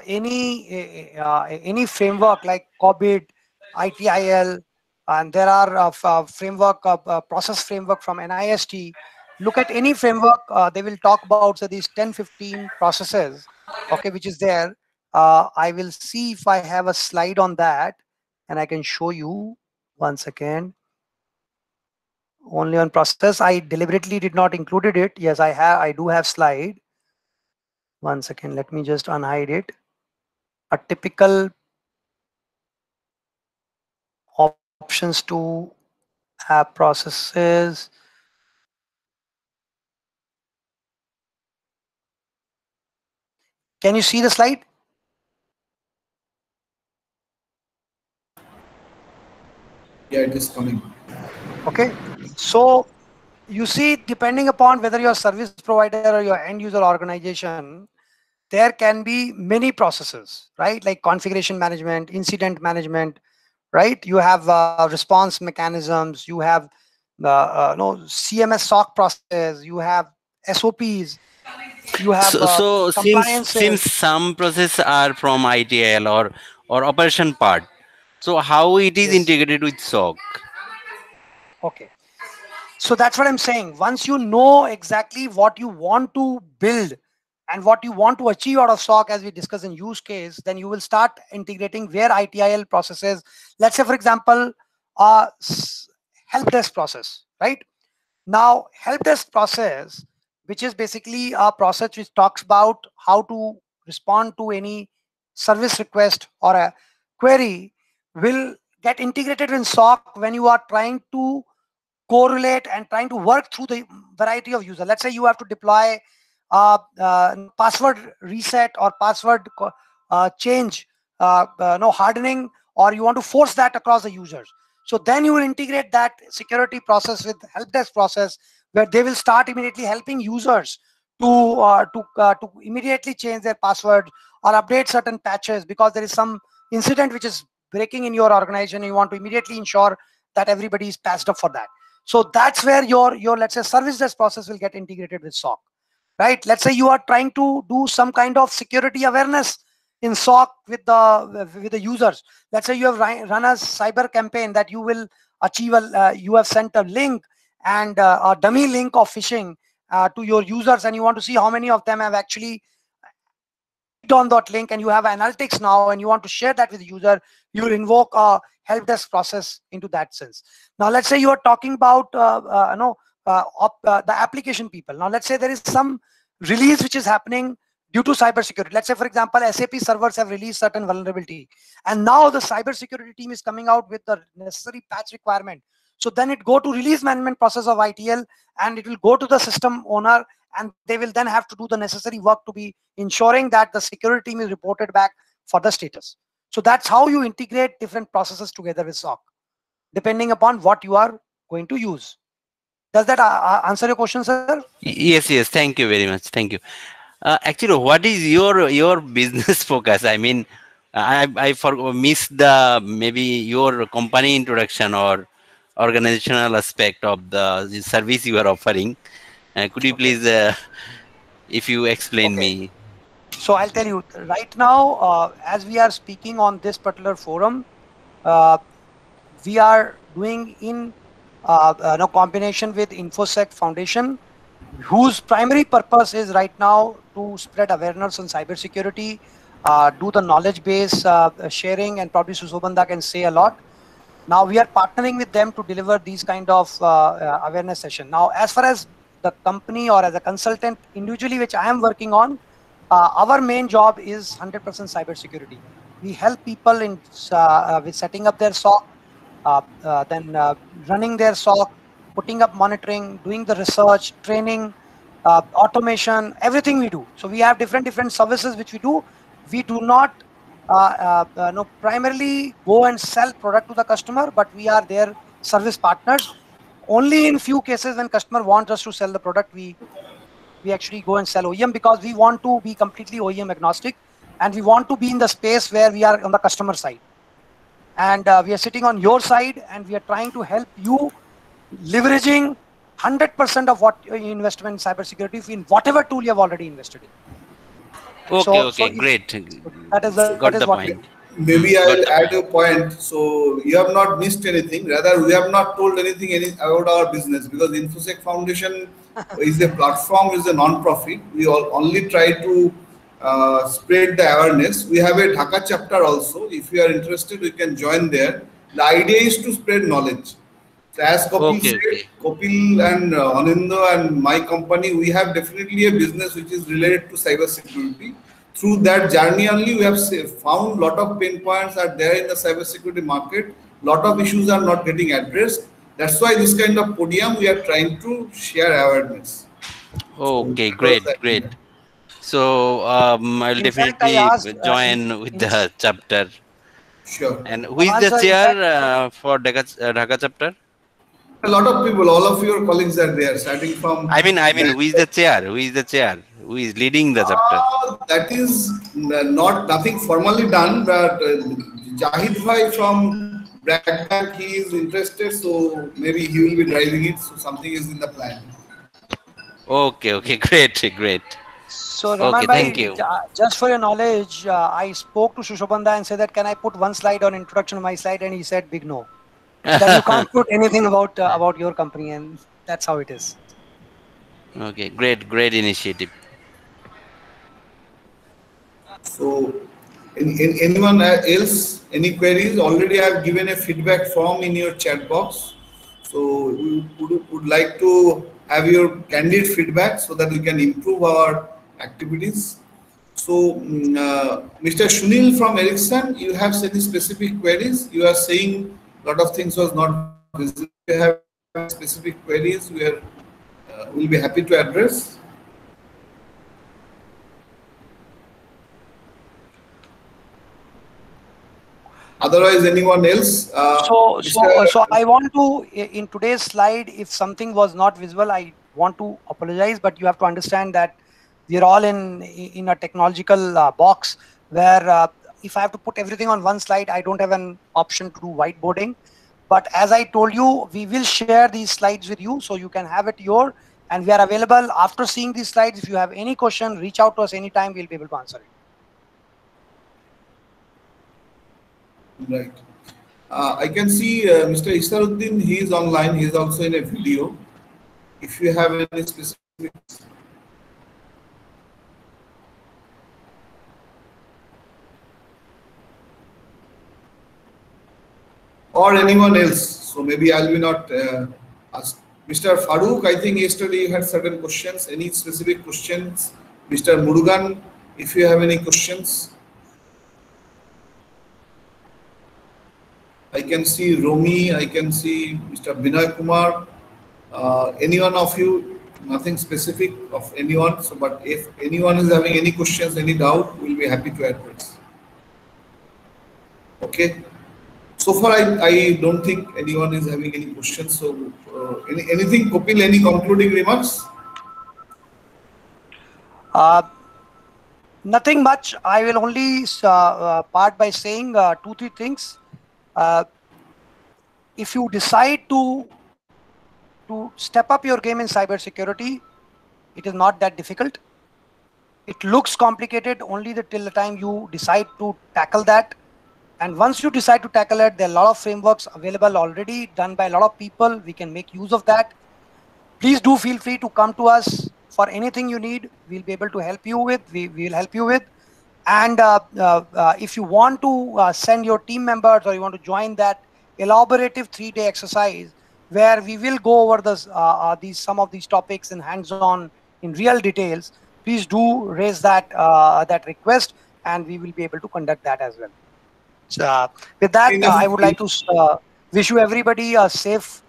any framework like COBIT, ITIL, and there are framework process framework from NIST. Look at any framework, they will talk about these 10-15 processes, okay, which is there. I will see if I have a slide on that, and I can show you. One second. Only on process, I deliberately did not included it. Yes, I do have slide. One second, let me just unhide it. A typical options to app processes. Can you see the slide? Yeah, it is coming. Okay, so you see, depending upon whether you're a service provider or your end user organization, there can be many processes, right? Like configuration management, incident management, right? You have response mechanisms, you have CMS SOC process, you have SOPs, you have so compliances. Since some processes are from ITIL or operation part, so how it is integrated with SOC? Okay, so that's what I'm saying. Once you know exactly what you want to build and what you want to achieve out of SOC, as we discussed in use case, then you will start integrating where ITIL processes. Let's say, for example, help desk process, right? Now, help desk process, which is basically a process which talks about how to respond to any service request or a query, will get integrated in SOC when you are trying to correlate and trying to work through the variety of users. Let's say you have to deploy password reset or password change, no hardening, or you want to force that across the users. So then you will integrate that security process with help desk process, where they will start immediately helping users to immediately change their password or update certain patches, because there is some incident which is breaking in your organization. You want to immediately ensure that everybody is patched up for that. So that's where your let's say service desk process will get integrated with SOC, right? Let's say you are trying to do some kind of security awareness in SOC with the users. Let's say you have run a cyber campaign that you will achieve you have sent a link and a dummy link of phishing to your users, and you want to see how many of them have actually clicked on that link, and you have analytics now, and you want to share that with the user. You will invoke a help desk process into that sense. Now, let's say you are talking about the application people. Now, let's say there is some release which is happening due to cybersecurity. Let's say, for example, SAP servers have released certain vulnerability, and now the cybersecurity team is coming out with the necessary patch requirement. So then it go to release management process of ITL, and it will go to the system owner, and they will then have to do the necessary work to be ensuring that the security team is reported back for the status. So that's how you integrate different processes together with SOC, depending upon what you are going to use. Does that answer your question, sir? Yes, thank you very much. Thank you. Actually, what is your business focus? I mean, I missed the maybe your company introduction or organizational aspect of the service you are offering. Could you please, if you explain me? So I'll tell you right now, as we are speaking on this particular forum, we are doing in combination with InfoSec Foundation, whose primary purpose is right now to spread awareness on cybersecurity, do the knowledge base sharing, and probably Sushobanda can say a lot. Now we are partnering with them to deliver these kind of awareness session. Now, as far as the company or as a consultant individually, which I am working on, our main job is 100% cybersecurity. We help people in with setting up their SOC, then running their SOC, putting up monitoring, doing the research, training, automation, everything we do. So we have different services which we do. We do not primarily go and sell product to the customer, but we are their service partners. Only in few cases when customer wants us to sell the product, we actually go and sell OEM, because we want to be completely OEM agnostic, and we want to be in the space where we are on the customer side. And we are sitting on your side, and we are trying to help you leveraging 100% of what your investment in cybersecurity in whatever tool you have already invested in. Okay, great. That is the point. Maybe I'll add a point. So you have not missed anything. Rather, we have not told anything about our business, because InfoSec Foundation is a platform, is a non-profit. We only try to spread the awareness. We have a Dhaka chapter also. If you are interested, you can join there. The idea is to spread knowledge. So as Kapil said, Kapil and Anindya and my company, we have definitely a business which is related to cybersecurity. Through that journey only, we have found a lot of pain points are there in the cybersecurity market. Lot of issues are not getting addressed. That's why this kind of podium we are trying to share awareness. Okay, great. So I'll definitely join with the chapter. Sure. And who is the chair for Dhaka chapter? A lot of people, all of your colleagues are there, starting from. I mean, who is the chair? Who is the chair? Who is leading the chapter? That is nothing formally done, but Jahid Bhai from BRAC Bank, he is interested, so maybe he will be driving it. So something is in the plan. Okay, great. So Raman thank you. Just for your knowledge, I spoke to Sushobanda and said that can I put one slide on introduction of my slide, and he said big no. That you can't put anything about your company, and that's how it is. Okay, great initiative. So, anyone else, any queries? Already I have given a feedback form in your chat box. So we would like to have your candid feedback so that we can improve our activities. So, Mr. Sunil from Ericsson, you have any specific queries? You are saying a lot of things was not visible. If you have specific queries, we'll be happy to address. Otherwise, anyone else? So I want to, in today's slide, if something was not visible, I want to apologize, but you have to understand that we are all in a technological box where if I have to put everything on one slide, I don't have an option to do whiteboarding. But as I told you, we will share these slides with you so you can have it here, and we are available after seeing these slides. If you have any question, reach out to us anytime. We'll be able to answer it. Right. I can see Mr. Isaruddin, he is online. He is also in a video. If you have any specifics. Or anyone else. So maybe I'll be not asked. Mr. Farooq, I think yesterday you had certain questions. Any specific questions? Mr. Murugan, if you have any questions. I can see Romi, I can see Mr. Binay Kumar. Any one of you, nothing specific of anyone. So, but if anyone is having any questions, any doubt, we'll be happy to address. Okay. So far, I don't think anyone is having any questions. So, anything, Kopil, any concluding remarks? Nothing much. I will only part by saying 2-3 things. If you decide to step up your game in cybersecurity, it is not that difficult. It looks complicated only till the time you decide to tackle that. And once you decide to tackle it, there are a lot of frameworks available already, done by a lot of people. We can make use of that. Please do feel free to come to us for anything you need. We'll be able to help you with. We will help you with. And if you want to send your team members or you want to join that elaborative 3-day exercise where we will go over some of these topics in hands-on in real details, please do raise that request, and we will be able to conduct that as well. So, with that, I would like to wish you everybody a safe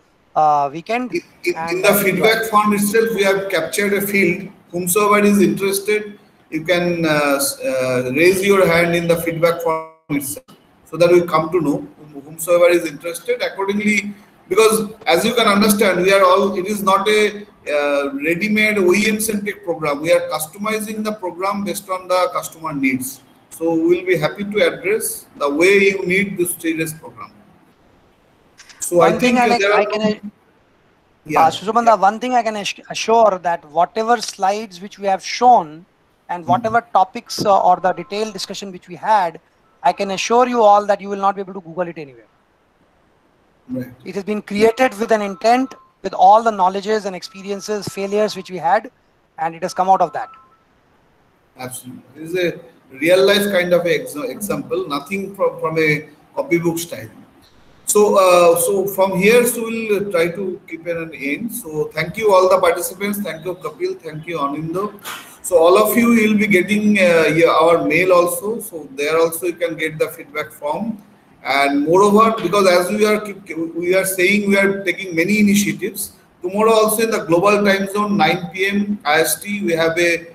weekend. In the feedback form itself, we have captured a field. Whomsoever is interested, you can raise your hand in the feedback form itself, so that we come to know whomsoever is interested accordingly. Because as you can understand, it is not a ready-made OEM-centric program. We are customizing the program based on the customer needs. So we will be happy to address the way you need this three-day program. So one thing Susubandha, one thing I can assure that whatever slides which we have shown and whatever topics or the detailed discussion which we had, I can assure you all that you will not be able to Google it anywhere. Right. It has been created with an intent, with all the knowledges and experiences, failures which we had, and it has come out of that. Absolutely. It is a real life kind of example, nothing from a copybook style. So from here, so we'll try to keep an end. So thank you all the participants. Thank you Kapil. Thank you Anindo. So all of you will be getting our mail also. So there also you can get the feedback form. And moreover, because as we are saying, we are taking many initiatives. Tomorrow also in the global time zone, 9 p.m. IST, we have a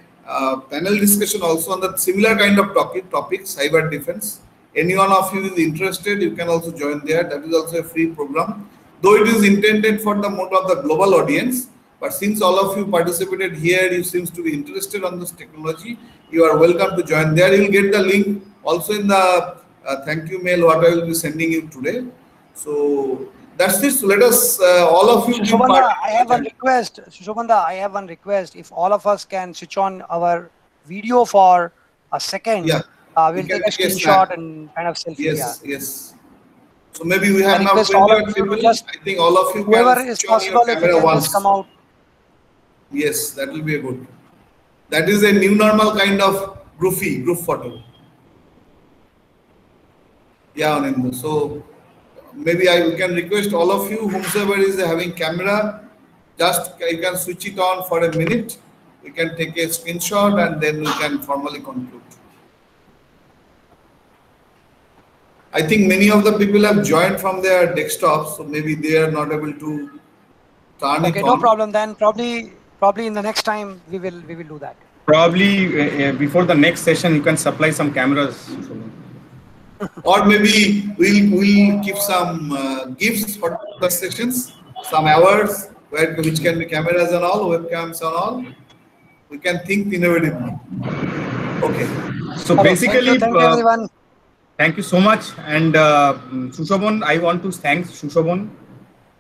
panel discussion also on the similar kind of topic, cyber defense. Any one of you is interested, you can also join there. That is also a free program. Though it is intended for the more of the global audience, but since all of you participated here, you seems to be interested on this technology, you are welcome to join there. You will get the link also in the thank you mail what I will be sending you today. So that's it. So let us all of you. Shobanda, I have one request. Shobanda, I have one request. If all of us can switch on our video for a second, yeah. We'll take a screenshot and kind of selfie. Yes, yes. So maybe we have now 20 people. Just I think all of you whoever can is possible, if you can just come out. Yes, that will be a good. That is a new normal kind of group photo. Yeah, Anand. So maybe I can request all of you, whomsoever is having camera, just you can switch it on for a minute. We can take a screenshot and then we can formally conclude. I think many of the people have joined from their desktops, so maybe they are not able to turn it Okay, on. no problem then. Probably in the next time we will do that. Probably before the next session, you can supply some cameras. Or maybe we'll give some gifts for the sessions, some awards which can be cameras and all, webcams and all. We can think innovatively. Okay. So basically, thank you everyone. Thank you so much. And Sushobhan, I want to thank Sushobhan.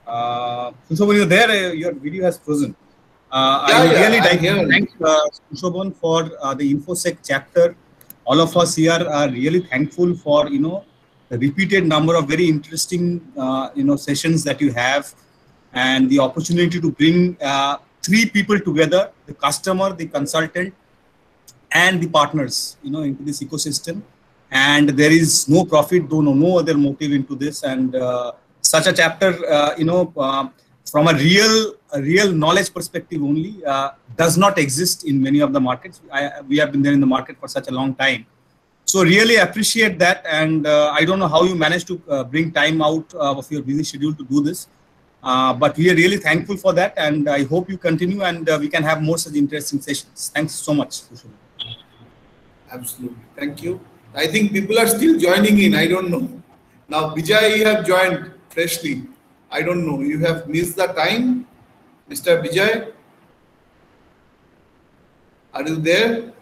Sushobhan, you're there. Your video has frozen. I really like to thank Sushobhan for the InfoSec chapter. All of us here are really thankful for the repeated number of very interesting sessions that you have, and the opportunity to bring 3 people together: the customer, the consultant, and the partners into this ecosystem. And there is no profit, though no other motive into this. And such a chapter, from a real knowledge perspective only, does not exist in many of the markets. We have been there in the market for such a long time. So really appreciate that. And I don't know how you managed to bring time out of your busy schedule to do this. But we are really thankful for that. And I hope you continue and we can have more such interesting sessions. Thanks so much. Absolutely. Thank you. I think people are still joining in. I don't know. Now, Vijay, you have joined freshly. I don't know. You have missed the time. Mr. Vijay, are you there?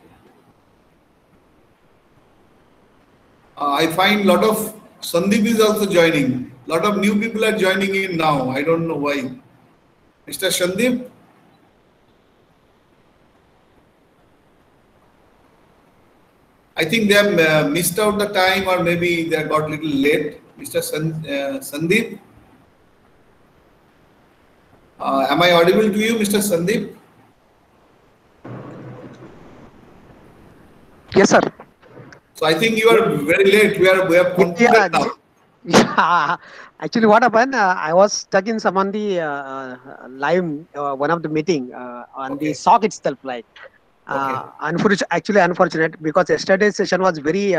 I find a lot of Sandeep is also joining. A lot of new people are joining in now. I don't know why. Mr. Sandeep? I think they have missed out the time, or maybe they got a little late. Mr. Sandeep? Am I audible to you, Mr. Sandeep? Yes, sir. So I think you are very late. We have concluded now. Yeah. Actually, what happened? I was stuck in some on the live one of the meeting on the SOC itself. Like, Okay. unfortunate because yesterday's session was very